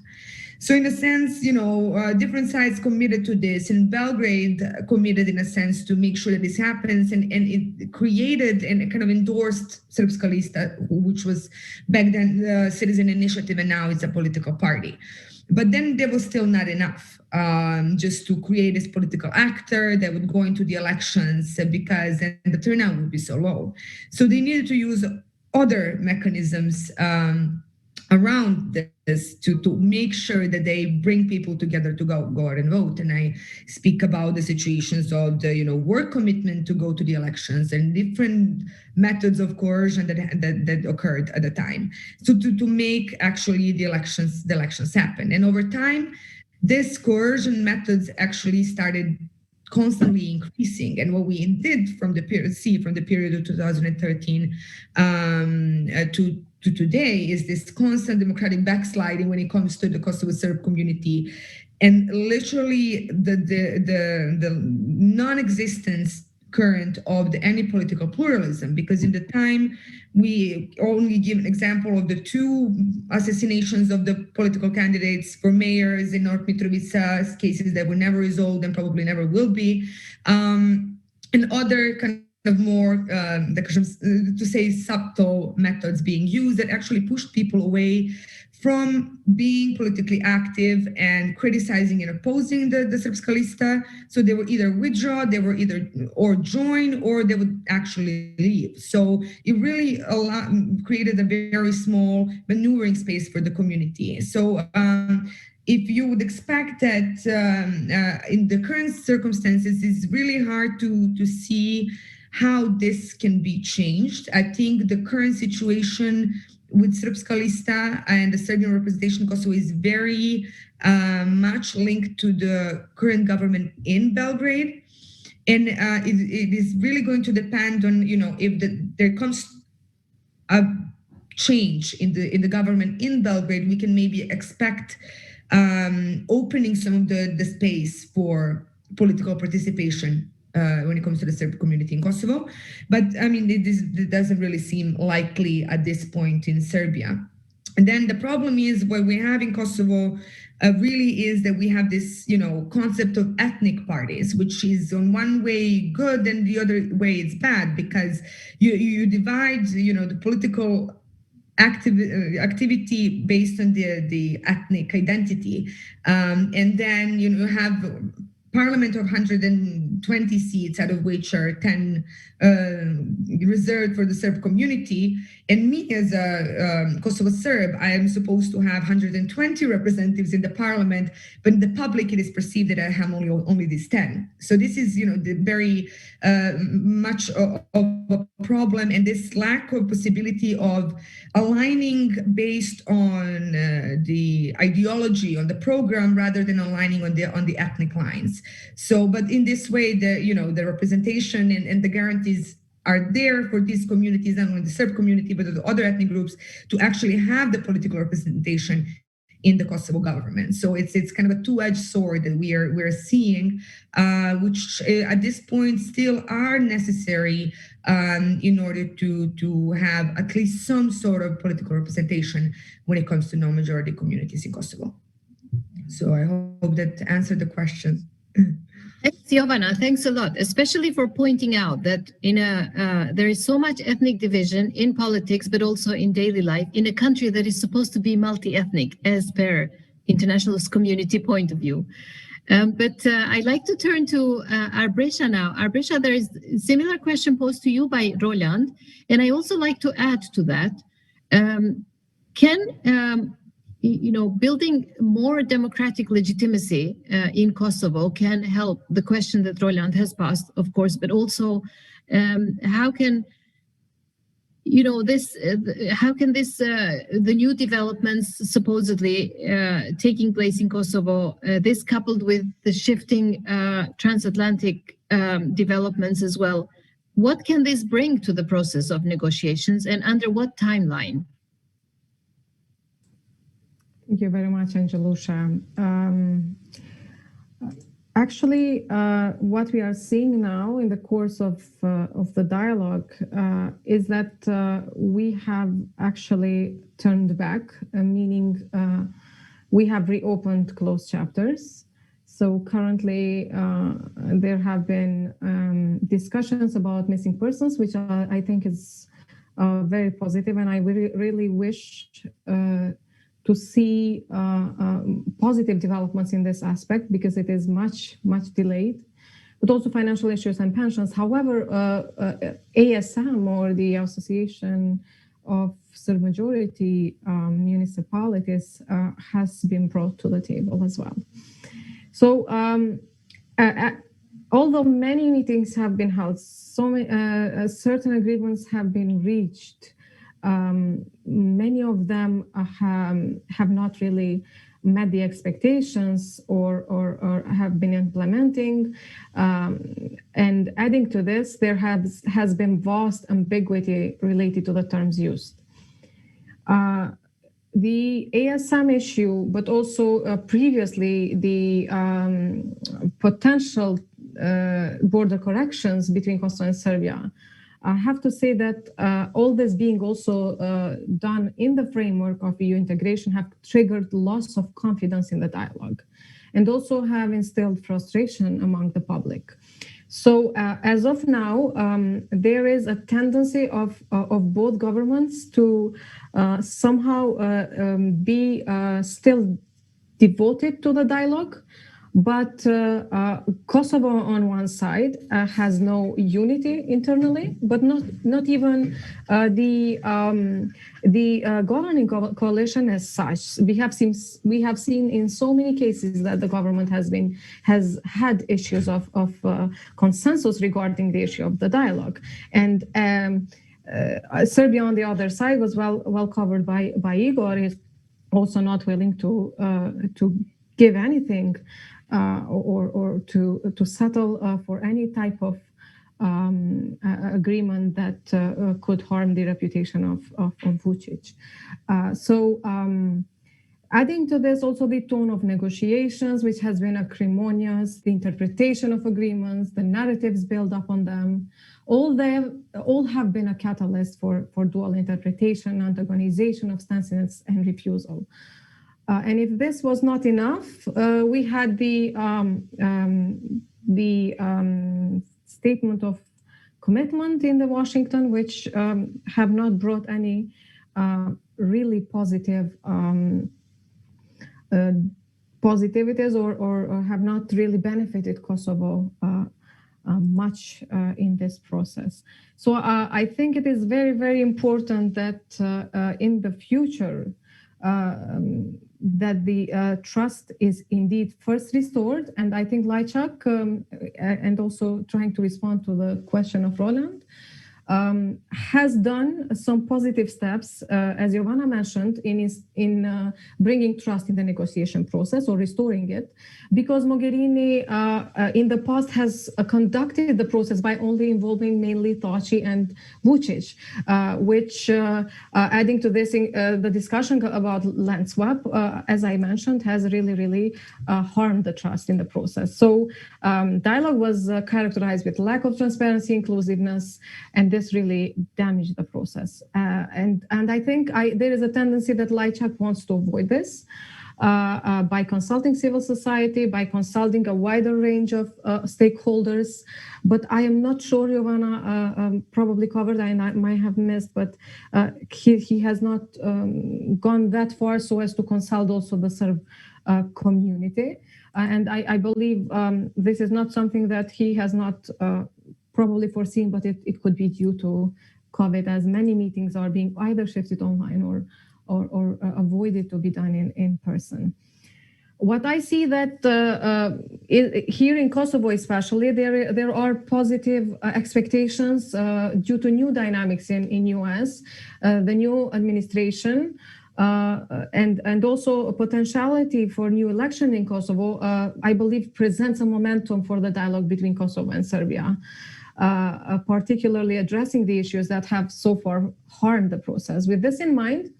So in a sense, different sides committed to this, and Belgrade committed in a sense to make sure that this happens, and it created and kind of endorsed Srpska Lista, which was back then the citizen initiative, and now it's a political party. But then there was still not enough just to create this political actor that would go into the elections because then the turnout would be so low. So they needed to use other mechanisms around this to make sure that they bring people together to go out and vote. And I speak about the situations of the work commitment to go to the elections and different methods of coercion that occurred at the time. So to make actually the elections happen. And over time, this coercion methods actually started constantly increasing. And what we did from the period of 2013 to today is this constant democratic backsliding when it comes to the Kosovo Serb community, and literally the non-existence current of any political pluralism. Because in the time, we only give an example of the 2 assassinations of the political candidates for mayors in North Mitrovica, cases that were never resolved and probably never will be, and other kind of more, to say, subtle methods being used that actually pushed people away from being politically active and criticizing and opposing the Srpska Lista. So they were either withdraw, or join, or they would actually leave. So it really created a very small maneuvering space for the community. So if you would expect that in the current circumstances, it's really hard to see how this can be changed. I think the current situation with Srpska Lista and the Serbian representation in Kosovo is very much linked to the current government in Belgrade. And it is really going to depend on, if there comes a change in the government in Belgrade, we can maybe expect opening some of the space for political participation when it comes to the Serb community in Kosovo. But I mean, it doesn't really seem likely at this point in Serbia. And then the problem is what we have in Kosovo really is that we have this, concept of ethnic parties, which is on one way good and the other way it's bad, because you divide, the political activity based on the ethnic identity. And then, you have parliament of 120 seats, out of which are 10 reserved for the Serb community. And me, as a Kosovo-Serb, I am supposed to have 120 representatives in the parliament, but in the public it is perceived that I have only these 10. So this is, the very much of a problem, and this lack of possibility of aligning based on the ideology, on the program, rather than aligning on the ethnic lines. So, but in this way, the representation and the guarantees are there for these communities, not only the Serb community, but the other ethnic groups, to actually have the political representation in the Kosovo government. So it's kind of a two-edged sword that we're seeing, which at this point still are necessary in order to have at least some sort of political representation when it comes to non-majority communities in Kosovo. So I hope that answered the question. Thanks, Jovana. Thanks a lot, especially for pointing out that there is so much ethnic division in politics, but also in daily life in a country that is supposed to be multi-ethnic, as per internationalist community point of view. But I'd like to turn to Arbëresha now. Arbëresha, there is a similar question posed to you by Roland, and I also like to add to that. Building more democratic legitimacy in Kosovo can help the question that Roland has posed, of course, but also how can the new developments supposedly taking place in Kosovo, this coupled with the shifting transatlantic developments as well, what can this bring to the process of negotiations, and under what timeline? Thank you very much, Engjellushe. Actually, what we are seeing now in the course of the dialogue is that we have actually turned back, meaning we have reopened closed chapters. So currently, there have been discussions about missing persons, which I think is very positive, and I really wish to see positive developments in this aspect, because it is much delayed, but also financial issues and pensions. However, ASM, or the Association of Serb Majority Municipalities, has been brought to the table as well. So although many meetings have been held, certain agreements have been reached, many of them have not really met the expectations or have been implementing. And adding to this, there has been vast ambiguity related to the terms used. The ASM issue, but also previously the potential border corrections between Kosovo and Serbia, I have to say that all this being also done in the framework of EU integration have triggered loss of confidence in the dialogue, and also have instilled frustration among the public. So as of now, there is a tendency of both governments to somehow be still devoted to the dialogue. But Kosovo on one side has no unity internally, but not even the governing coalition as such. We have seen in so many cases that the government has had issues of consensus regarding the issue of the dialogue, and Serbia on the other side was well covered by Igor, is also not willing to give anything. Or to settle for any type of agreement that could harm the reputation of Vučić. So adding to this, also the tone of negotiations, which has been acrimonious, the interpretation of agreements, the narratives built up on them, all have been a catalyst for dual interpretation, antagonization of stances, and refusal. And if this was not enough, we had the statement of commitment in the Washington, which have not brought any really positive positivities or have not really benefited Kosovo much in this process. So I think it is very, very important that in the future that the trust is indeed first restored. And I think Lajčák, and also trying to respond to the question of Roland, has done some positive steps, as Jovana mentioned, in bringing trust in the negotiation process or restoring it, because Mogherini in the past has conducted the process by only involving mainly Thaçi and Vučić, which adding to this, the discussion about land swap, as I mentioned, has really, really harmed the trust in the process. So dialogue was characterized with lack of transparency, inclusiveness, and this really damaged the process. And I think there is a tendency that Lajčák wants to avoid this by consulting civil society, by consulting a wider range of stakeholders. But I am not sure, Jovana probably covered, and I might have missed, but he has not gone that far so as to consult also the Serb community. And I believe this is not something that he has not probably foreseen, but it could be due to COVID, as many meetings are being either shifted online or avoided to be done in person. What I see that here in Kosovo especially, there are positive expectations due to new dynamics in US, the new administration, and also a potentiality for new election in Kosovo, I believe presents a momentum for the dialogue between Kosovo and Serbia, particularly addressing the issues that have so far harmed the process. With this in mind,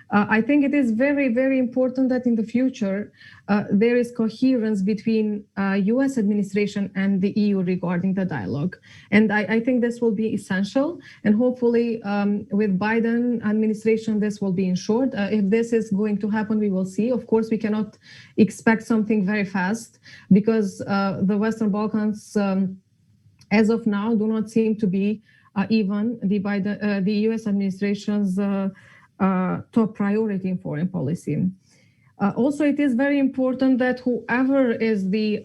I think it is very, very important that in the future, there is coherence between US administration and the EU regarding the dialogue. And I think this will be essential. And hopefully with Biden administration, this will be ensured. If this is going to happen, we will see. Of course, we cannot expect something very fast because the Western Balkans, as of now, do not seem to be even the US administration's top priority in foreign policy. Also, it is very important that whoever is the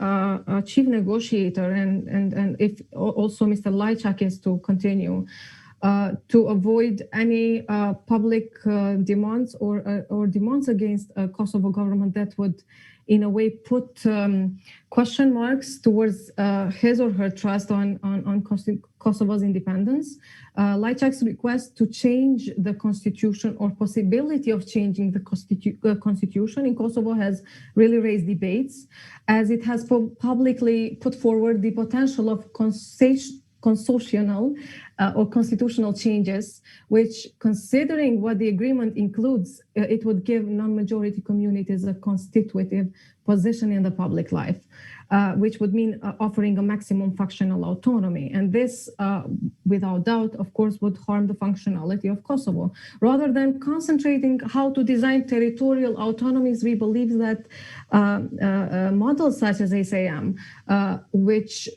chief negotiator, and if also Mr. Lajčák is to continue, to avoid any public demands or demands against a Kosovo government that would in a way put question marks towards his or her trust on Kosovo's independence. Lajčák's request to change the constitution or possibility of changing the constitution in Kosovo has really raised debates, as it has publicly put forward the potential of constitutional or constitutional changes, which, considering what the agreement includes, it would give non-majority communities a constitutive position in the public life, which would mean offering a maximum functional autonomy. And this, without doubt, of course, would harm the functionality of Kosovo. Rather than concentrating how to design territorial autonomies, we believe that models such as ASEAN, which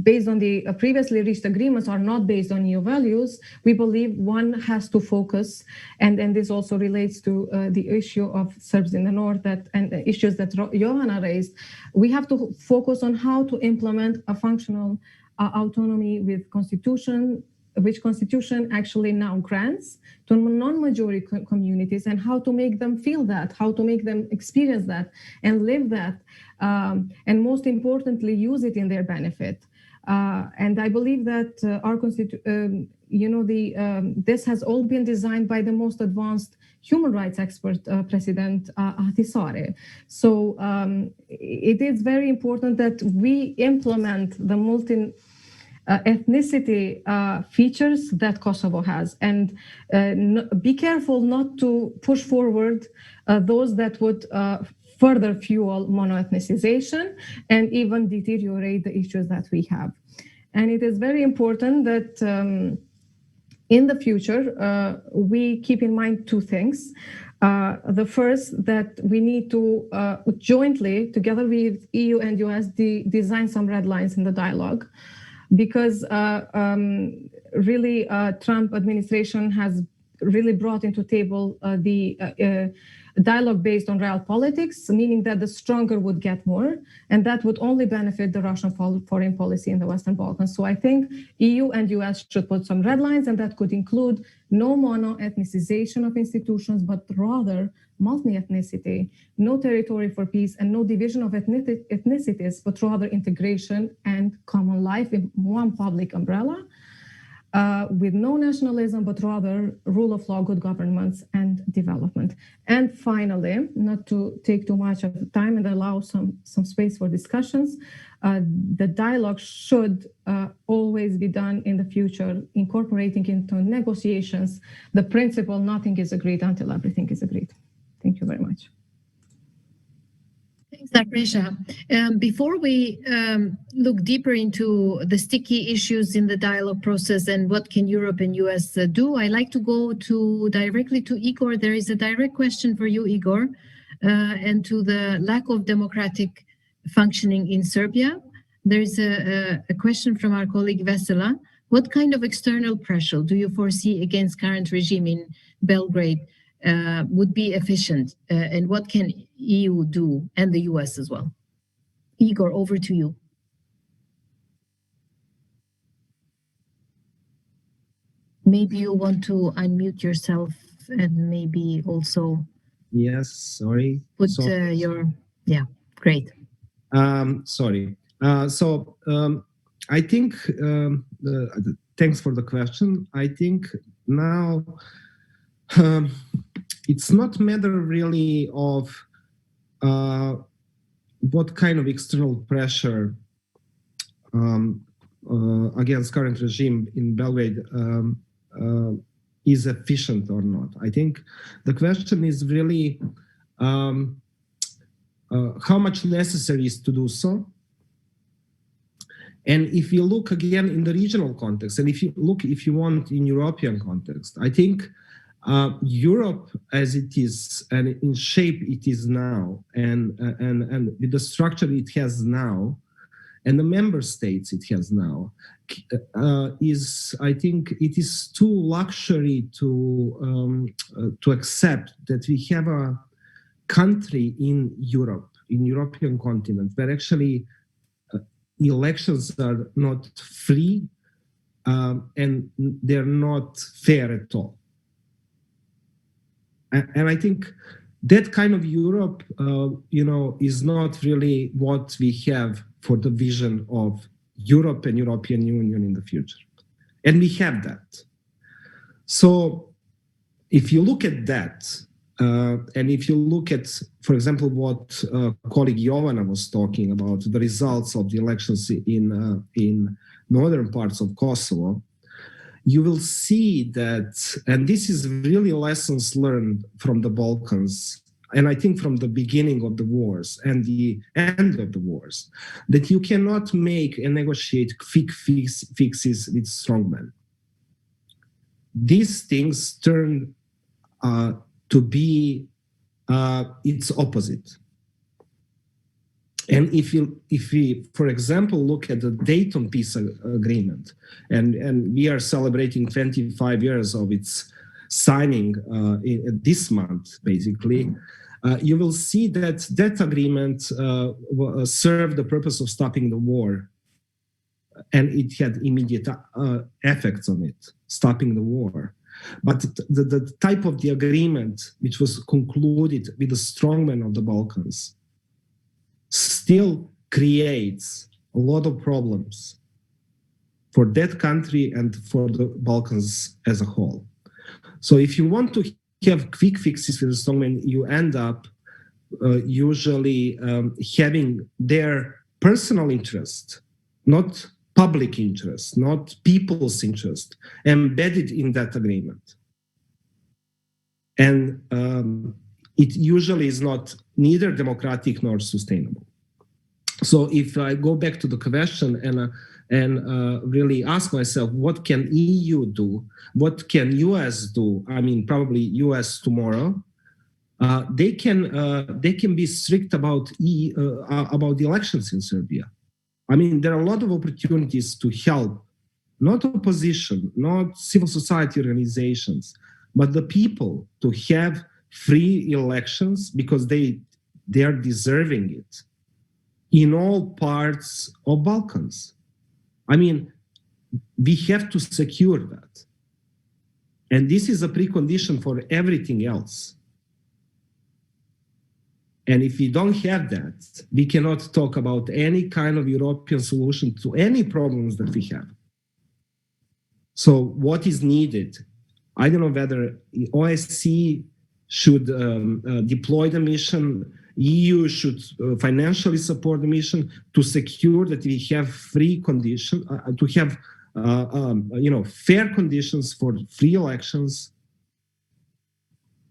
based on the previously reached agreements are not based on EU values, we believe one has to focus, and this also relates to the issue of Serbs in the north and the issues that Jovana raised. We have to focus on how to implement a functional autonomy with constitution, which constitution actually now grants to non-majority communities, and how to make them feel that, how to make them experience that and live that, and most importantly, use it in their benefit. And I believe that our constitution, this has all been designed by the most advanced human rights expert, President Ahtisaari. So it is very important that we implement the ethnicity features that Kosovo has, and be careful not to push forward those that would further fuel monoethnicization and even deteriorate the issues that we have. And it is very important that in the future, we keep in mind two things. The first, that we need to jointly, together with EU and US, design some red lines in the dialogue, because really Trump administration has really brought into table the dialogue based on real politics, meaning that the stronger would get more, and that would only benefit the Russian foreign policy in the Western Balkans. So I think EU and US should put some red lines, and that could include no mono-ethnicization of institutions, but rather multi-ethnicity, no territory for peace, and no division of ethnicities, but rather integration and common life in one public umbrella, with no nationalism, but rather rule of law, good governance, and development. And finally, not to take too much of the time and allow some space for discussions, the dialogue should always be done in the future, incorporating into negotiations the principle nothing is agreed until everything is agreed. Thank you very much. Thanks, Arbëresha. Before we look deeper into the sticky issues in the dialogue process and what can Europe and US do, I like to go directly to Igor. There is a direct question for you, Igor, and to the lack of democratic functioning in Serbia. There is a question from our colleague Vesela. What kind of external pressure do you foresee against current regime in Belgrade would be efficient, and what can EU do, and the US as well? Igor, over to you. Maybe you want to unmute yourself and maybe also... Yes, sorry. Put yeah, great. Sorry. I think, thanks for the question. I think now, it's not matter really of what kind of external pressure against current regime in Belgrade is efficient or not. I think the question is really how much necessary is to do so. And if you look again in the regional context, and if you want, in European context, I think Europe as it is and in shape it is now, and with the structure it has now, and the member states it has now, I think it is too luxury to accept that we have a country in Europe, in European continent, where actually elections are not free and they're not fair at all. And I think that kind of Europe, is not really what we have for the vision of Europe and European Union in the future. And we have that. So if you look at that, and if you look at, for example, what colleague Jovana was talking about, the results of the elections in northern parts of Kosovo, you will see that, and this is really lessons learned from the Balkans, and I think from the beginning of the wars and the end of the wars, that you cannot make and negotiate quick fixes with strongmen. These things turn to be its opposite. And if we, for example, look at the Dayton peace agreement, and we are celebrating 25 years of its signing this month, basically, you will see that that agreement served the purpose of stopping the war, and it had immediate effects on it, stopping the war. But the type of the agreement which was concluded with the strongmen of the Balkans still creates a lot of problems for that country and for the Balkans as a whole. So if you want to have quick fixes with the strongmen, you end up usually having their personal interest, not public interest, not people's interest, embedded in that agreement. And it usually is not neither democratic nor sustainable. So if I go back to the question and really ask myself, what can EU do? What can US do? I mean, probably US tomorrow. They can be strict about the elections in Serbia. I mean, there are a lot of opportunities to help, not opposition, not civil society organizations, but the people to have free elections because they are deserving it in all parts of Balkans. I mean, we have to secure that. And this is a precondition for everything else. And if we don't have that, we cannot talk about any kind of European solution to any problems that we have. So what is needed? I don't know whether OSCE should deploy the mission, EU should financially support the mission to secure that we have free conditions, to have fair conditions for free elections.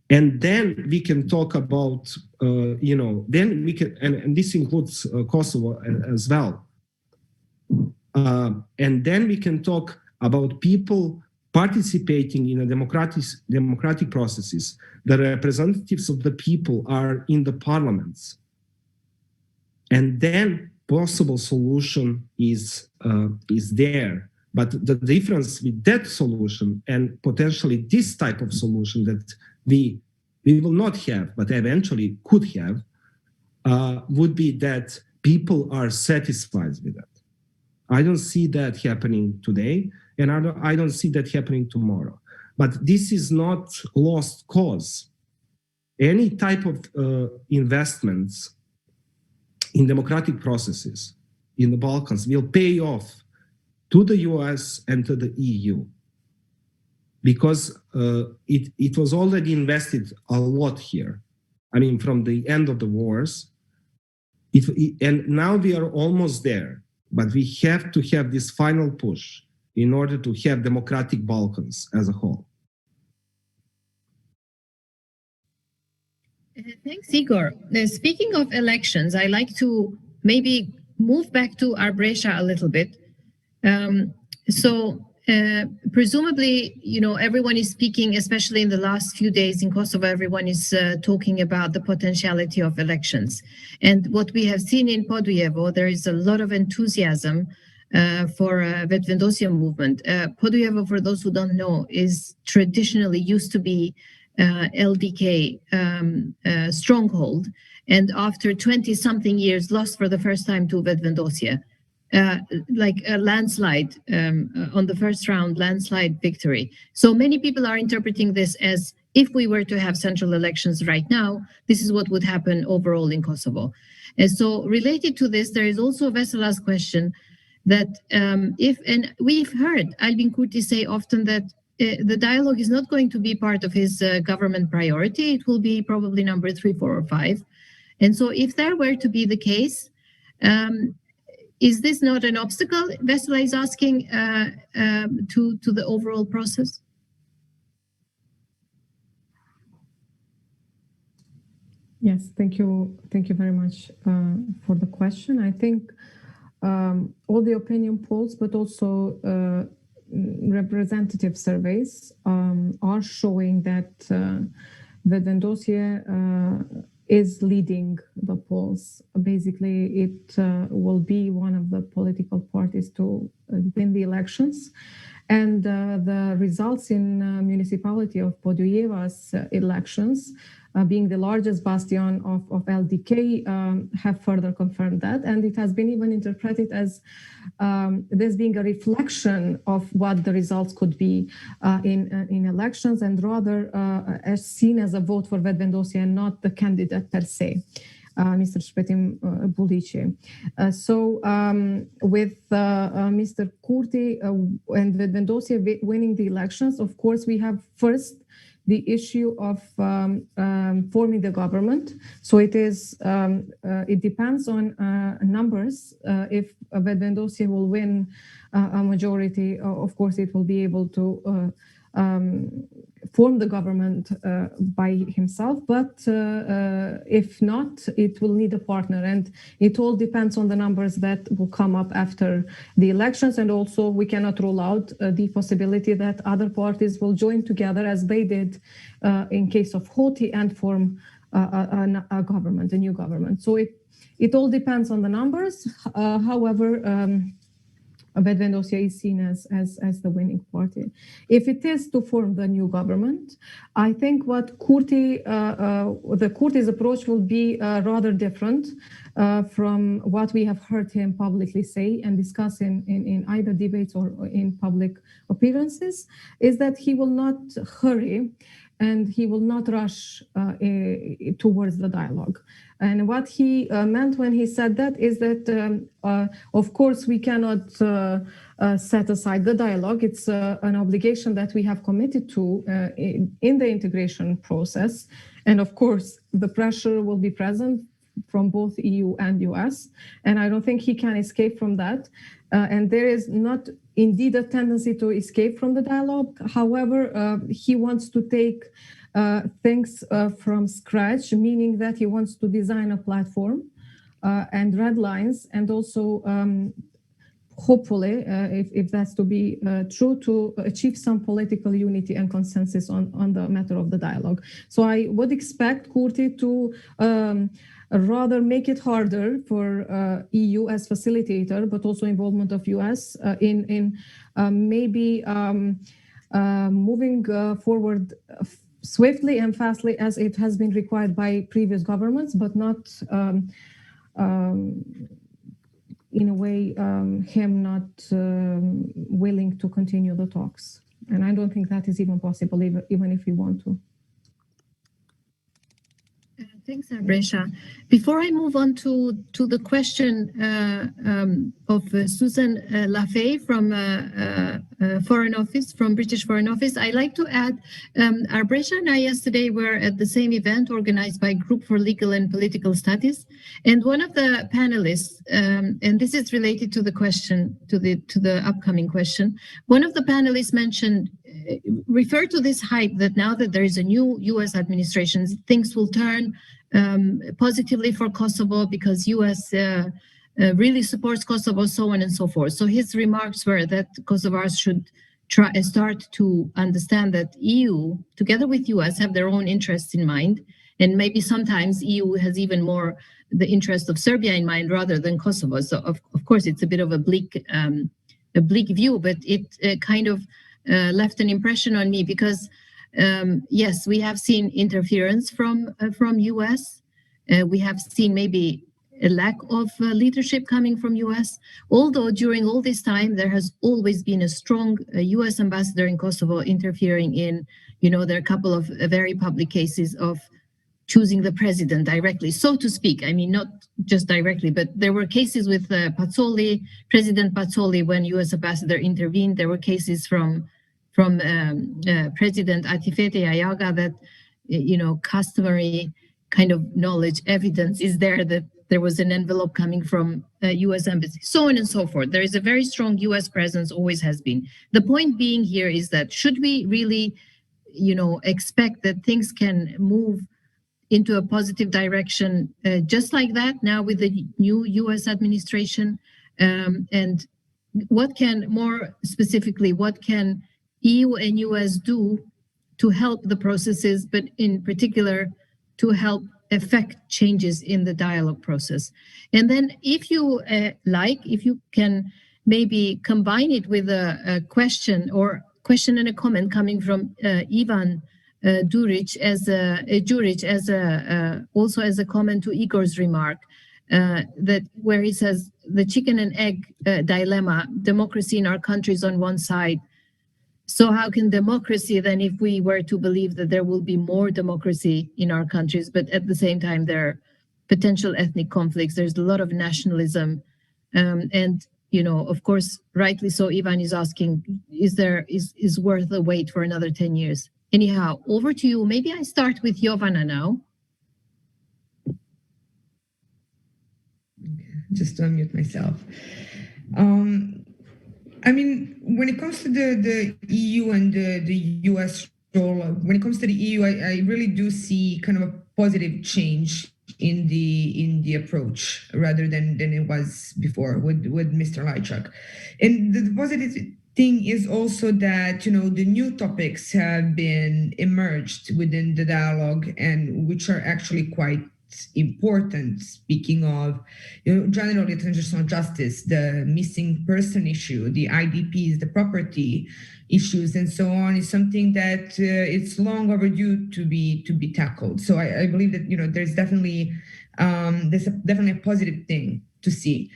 And then we can talk about, then we can, and this includes Kosovo as well. And then we can talk about people participating in a democratic processes. The representatives of the people are in the parliaments. And then possible solution is there. But the difference with that solution and potentially this type of solution that we will not have, but eventually could have, would be that people are satisfied with that. I don't see that happening today, and I don't see that happening tomorrow. But this is not lost cause. Any type of investments in democratic processes in the Balkans will pay off to the US and to the EU, because it was already invested a lot here. I mean, from the end of the wars, and now we are almost there, but we have to have this final push in order to have democratic Balkans as a whole. Thanks, Igor. Speaking of elections, I like to maybe move back to Arbëresha a little bit. Presumably, everyone is speaking, especially in the last few days in Kosovo, everyone is talking about the potentiality of elections. And what we have seen in Podujevo, there is a lot of enthusiasm for Vetëvendosje movement. Podujevo, for those who don't know, is traditionally used to be LDK stronghold, and after 20-something years lost for the first time to Vetëvendosje. Like a landslide on the first round, landslide victory. So many people are interpreting this as, if we were to have central elections right now, this is what would happen overall in Kosovo. And so related to this, there is also Vesela's question that and we've heard Albin Kurti say often that the dialogue is not going to be part of his government priority. It will be probably number 3, 4, or 5. And so if that were to be the case, is this not an obstacle, Vesela is asking, to the overall process? Yes, thank you very much for the question. I think all the opinion polls, but also representative surveys are showing that Vetëvendosje is leading the polls. Basically, it will be one of the political parties to win the elections. And the results in municipality of Podujeva's elections, being the largest bastion of LDK, have further confirmed that. And it has been even interpreted as this being a reflection of what the results could be in elections, and rather as seen as a vote for Vetëvendosje and not the candidate per se, Mr. Shpetim Bulici. With Mr. Kurti and Vetëvendosje winning the elections, of course, we have first the issue of forming the government. So it depends on numbers. If Vetëvendosje will win a majority, of course, it will be able to form the government by himself. But if not, it will need a partner. And it all depends on the numbers that will come up after the elections. And also, we cannot rule out the possibility that other parties will join together, as they did in case of Hoti, and form a government, a new government. So it all depends on the numbers. However, Vedvendosya is seen as the winning party. If it is to form the new government, I think what the Kurti's approach will be rather different from what we have heard him publicly say and discuss in either debates or in public appearances, is that he will not hurry and he will not rush towards the dialogue. And what he meant when he said that is that, of course, we cannot set aside the dialogue. It's an obligation that we have committed to in the integration process. And of course, the pressure will be present from both EU and US. And I don't think he can escape from that. And there is not indeed a tendency to escape from the dialogue. However, he wants to take things from scratch, meaning that he wants to design a platform and red lines, and also hopefully, if that's to be true, to achieve some political unity and consensus on the matter of the dialogue. So I would expect Kurti to rather make it harder for EU as facilitator, but also involvement of US in maybe moving forward swiftly and fastly as it has been required by previous governments, but not in a way him not willing to continue the talks. And I don't think that is even possible, even if we want to. Thanks, Arbëresha. Before I move on to the question of Susan Lafay from Foreign Office, from British Foreign Office, I'd like to add, Arbëresha and I yesterday were at the same event organized by Group for Legal and Political Studies, and one of the panelists, and this is related to the question, to the upcoming question, one of the panelists mentioned, referred to this hype that now that there is a new US administration, things will turn positively for Kosovo because US really supports Kosovo, so on and so forth. So his remarks were that Kosovars should start to understand that EU, together with US, have their own interests in mind, and maybe sometimes EU has even more the interest of Serbia in mind rather than Kosovo. So of course it's a bit of a bleak view, but it kind of left an impression on me because yes, we have seen interference from US. We have seen maybe a lack of leadership coming from US. Although during all this time, there has always been a strong US ambassador in Kosovo interfering in, there are a couple of very public cases of choosing the president directly, so to speak. I mean, not just directly, but there were cases with Pazzoli, President Pazzoli, when US ambassador intervened. There were cases from President Atifete Ayaga that, customary kind of knowledge, evidence is there that there was an envelope coming from US embassy, so on and so forth. There is a very strong US presence, always has been. The point being here is that should we really, expect that things can move into a positive direction just like that now with the new US administration? And what can, more specifically, what can EU and US do to help the processes, but in particular to help affect changes in the dialogue process? And then if you if you can maybe combine it with a question and a comment coming from Ivan Đurić also as a comment to Igor's remark, that where he says the chicken and egg dilemma, democracy in our countries on one side. So how can democracy then, if we were to believe that there will be more democracy in our countries, but at the same time there are potential ethnic conflicts, there's a lot of nationalism, and of course, rightly so, Ivan is asking, is worth a wait for another 10 years? Anyhow, over to you. Maybe I start with Jovana now. Just to unmute myself. I mean, when it comes to the EU and the US role, when it comes to the EU, I really do see kind of a positive change in the approach rather than it was before with Mr. Lajčák. And the positive thing is also that, the new topics have been emerged within the dialogue and which are actually quite important. Speaking of, generally international justice, the missing person issue, the IDPs, the property issues, and so on, is something that it's long overdue to be tackled. So I believe that there's definitely definitely a positive thing to see.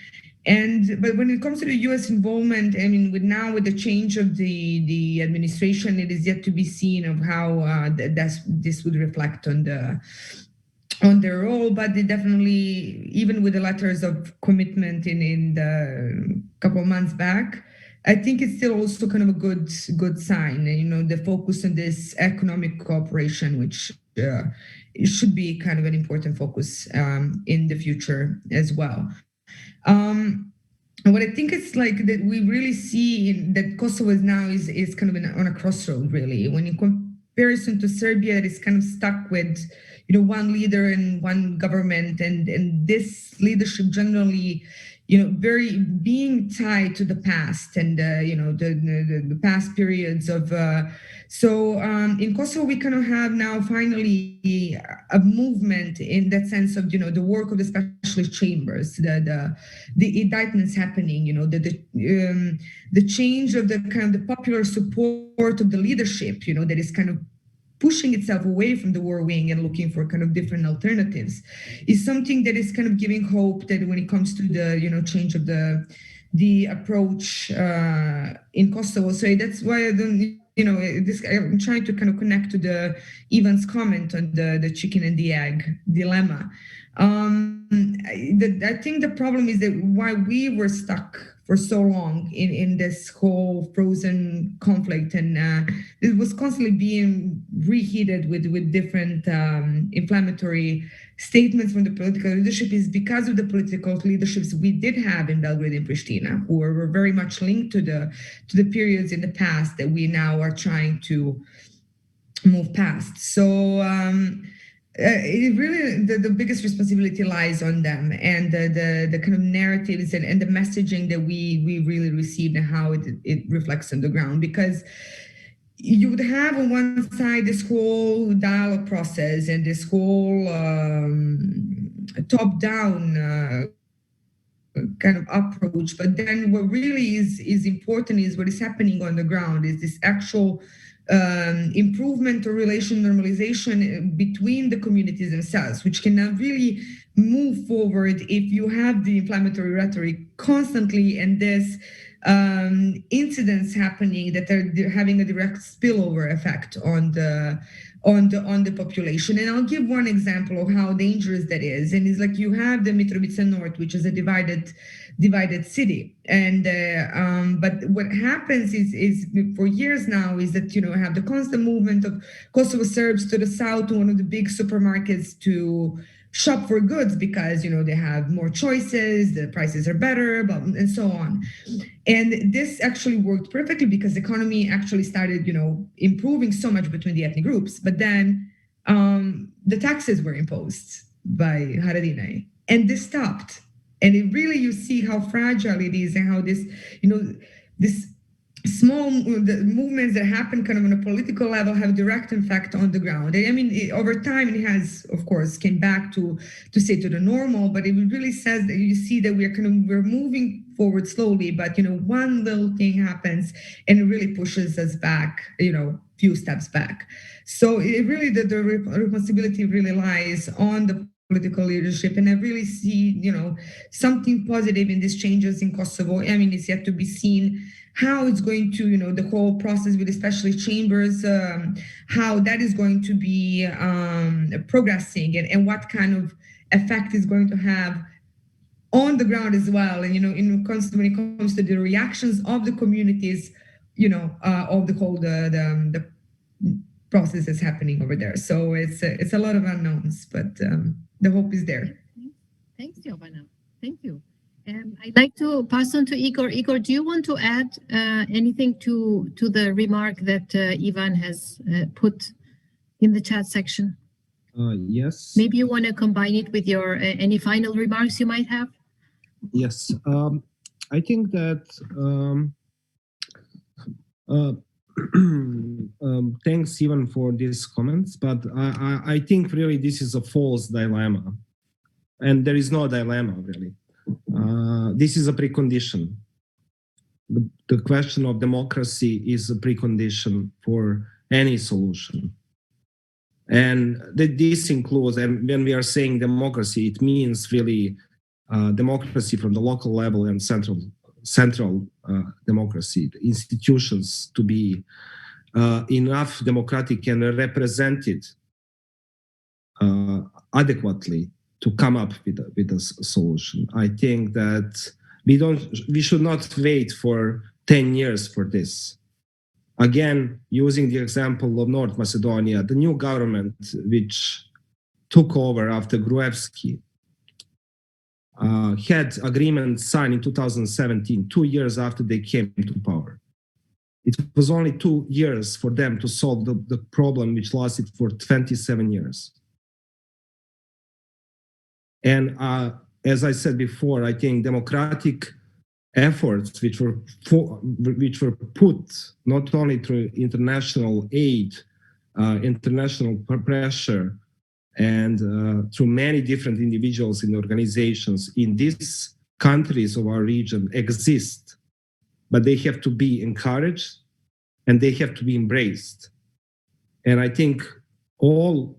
But when it comes to the U.S. involvement, I mean, with the change of the administration, it is yet to be seen of how this would reflect on their role. But they definitely, even with the letters of commitment in the couple of months back, I think it's still also kind of a good sign. The focus on this economic cooperation, which it should be kind of an important focus in the future as well. What I think it's like that we really see that Kosovo is now is kind of on a crossroad, really. When in comparison to Serbia, that is kind of stuck with one leader and one government, and this leadership generally very being tied to the past and the past periods of so in Kosovo we kind of have now finally a movement in that sense of the work of the specialist chambers, the indictments happening, the change of the kind of the popular support of the leadership, that is kind of pushing itself away from the war wing and looking for kind of different alternatives, is something that is kind of giving hope that when it comes to the change of the approach in Kosovo. So that's why I don't I'm trying to kind of connect to Ivan's comment on the chicken and the egg dilemma. I think the problem is that why we were stuck for so long in this whole frozen conflict, and it was constantly being reheated with different inflammatory statements from the political leadership, is because of the political leaderships we did have in Belgrade and Pristina, who were very much linked to the periods in the past that we now are trying to move past. So it really the biggest responsibility lies on them, and the kind of narratives and the messaging that we really received and how it reflects on the ground. Because you would have on one side this whole dialogue process and this whole top-down kind of approach, but then what really is important is what is happening on the ground, is this actual improvement or relation normalization between the communities themselves, which cannot really move forward if you have the inflammatory rhetoric constantly and this incidents happening that are having a direct spillover effect on the population. And I'll give one example of how dangerous that is. And it's like you have the Mitrovica North, which is a divided city, and but what happens is for years now is that have the constant movement of Kosovo Serbs to the south to one of the big supermarkets to shop for goods because they have more choices, the prices are better, and so on. And this actually worked perfectly because the economy actually started improving so much between the ethnic groups. But then the taxes were imposed by Haradinaj, and this stopped. And it really, you see how fragile it is and how this, this small movements that happen kind of on a political level have direct effect on the ground. I mean, over time, it has, of course, came back to say to the normal, but it really says that you see that we're moving forward slowly, but, one little thing happens and it really pushes us back, few steps back. So it really, the responsibility really lies on the political leadership, and I really see, something positive in these changes in Kosovo. I mean, it's yet to be seen how it's going to, the whole process with especially chambers, how that is going to be progressing, and what kind of effect is going to have on the ground as well. And when it comes to the reactions of the communities, of the whole the process is happening over there. So it's a lot of unknowns, but the hope is there. Thanks, Jovana. Thank you. I'd like to pass on to Igor. Igor, do you want to add anything to the remark that Ivan has put in the chat section? Yes. Maybe you want to combine it with your any final remarks you might have? Yes. I think that thanks even for these comments, but I think really this is a false dilemma. And there is no dilemma, really. This is a precondition. The question of democracy is a precondition for any solution. And this includes, and when we are saying democracy, it means really democracy from the local level and central democracy, the institutions to be enough democratic and represented adequately to come up with a solution. I think that we should not wait for 10 years for this. Again, using the example of North Macedonia, the new government which took over after Gruevski had agreements signed in 2017, 2 years after they came to power. It was only 2 years for them to solve the problem which lasted for 27 years. And as I said before, I think democratic efforts which were put not only through international aid, international pressure, and through many different individuals and organizations in these countries of our region exist, but they have to be encouraged and they have to be embraced. And I think all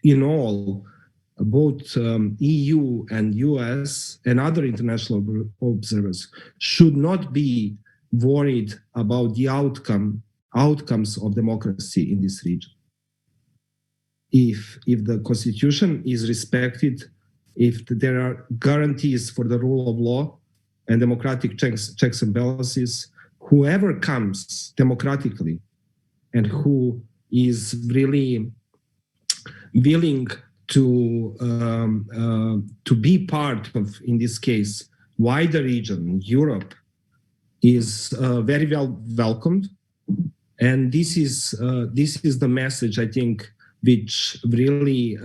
in all, both EU and US and other international observers should not be worried about the outcomes of democracy in this region. If the constitution is respected, if there are guarantees for the rule of law and democratic checks and balances, whoever comes democratically and who is really willing to be part of, in this case, wider region, Europe, is very well welcomed. And this is the message, I think, which really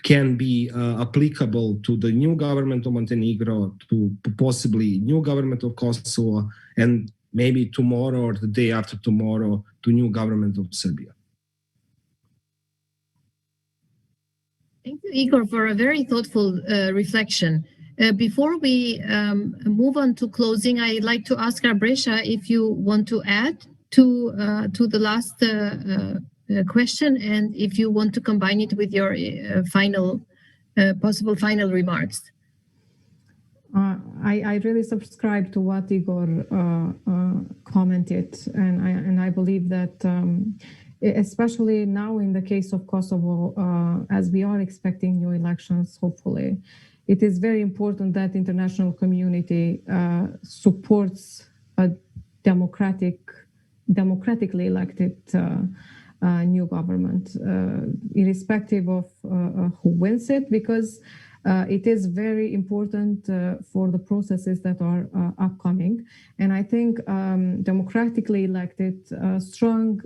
can be applicable to the new government of Montenegro, to possibly new government of Kosovo, and maybe tomorrow or the day after tomorrow, to new government of Serbia. Thank you, Igor, for a very thoughtful reflection. Before we move on to closing, I'd like to ask Arbëresha if you want to add to the last question, and if you want to combine it with your possible final remarks. I really subscribe to what Igor commented, and I believe that especially now in the case of Kosovo, as we are expecting new elections, hopefully, it is very important that the international community supports a democratically elected new government, irrespective of who wins it, because it is very important for the processes that are upcoming. And I think democratically elected, strong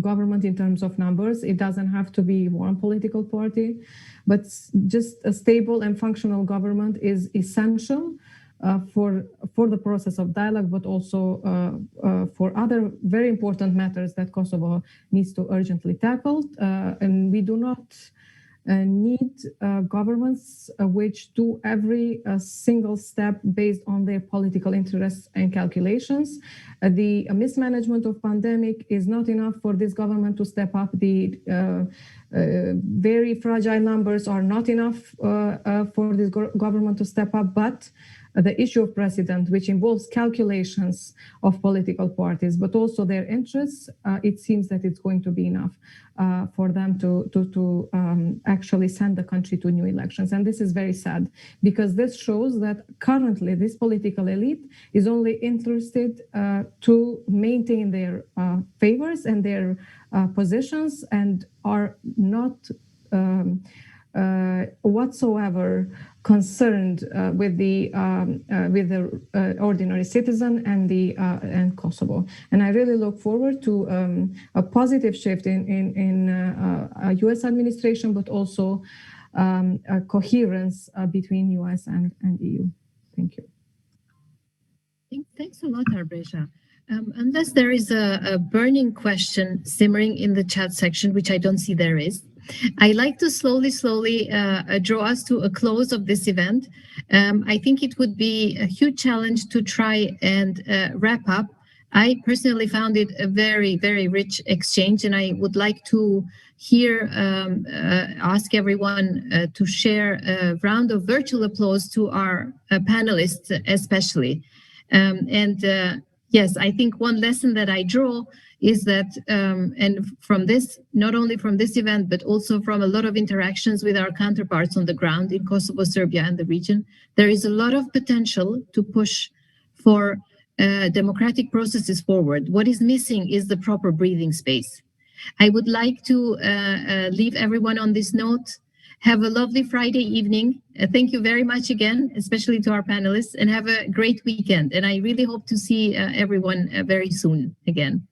government in terms of numbers, it doesn't have to be one political party, but just a stable and functional government is essential for the process of dialogue, but also for other very important matters that Kosovo needs to urgently tackle. And we do not need governments which do every single step based on their political interests and calculations. The mismanagement of pandemic is not enough for this government to step up. The very fragile numbers are not enough for this government to step up, but the issue of precedent, which involves calculations of political parties, but also their interests, it seems that it's going to be enough for them to actually send the country to new elections. And this is very sad, because this shows that currently this political elite is only interested to maintain their favors and their positions, and are not whatsoever concerned with the ordinary citizen and Kosovo. And I really look forward to a positive shift in U.S. administration, but also a coherence between U.S. and EU. Thank you. Thanks a lot, Arbëresha. Unless there is a burning question simmering in the chat section, which I don't see there is, I like to slowly draw us to a close of this event. I think it would be a huge challenge to try and wrap up. I personally found it a very, very rich exchange, and I would like to ask everyone to share a round of virtual applause to our panelists, especially. Yes, I think one lesson that I draw is that, and from this, not only from this event, but also from a lot of interactions with our counterparts on the ground in Kosovo, Serbia, and the region, there is a lot of potential to push for democratic processes forward. What is missing is the proper breathing space. I would like to leave everyone on this note. Have a lovely Friday evening. Thank you very much again, especially to our panelists, and have a great weekend. And I really hope to see everyone very soon again.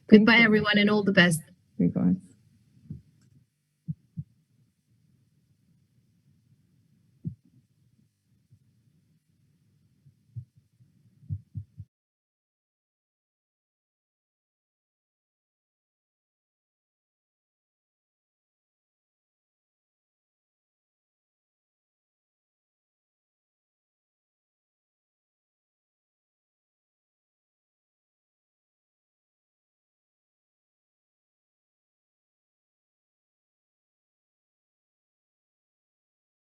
Goodbye, everyone, and all the best. Goodbye.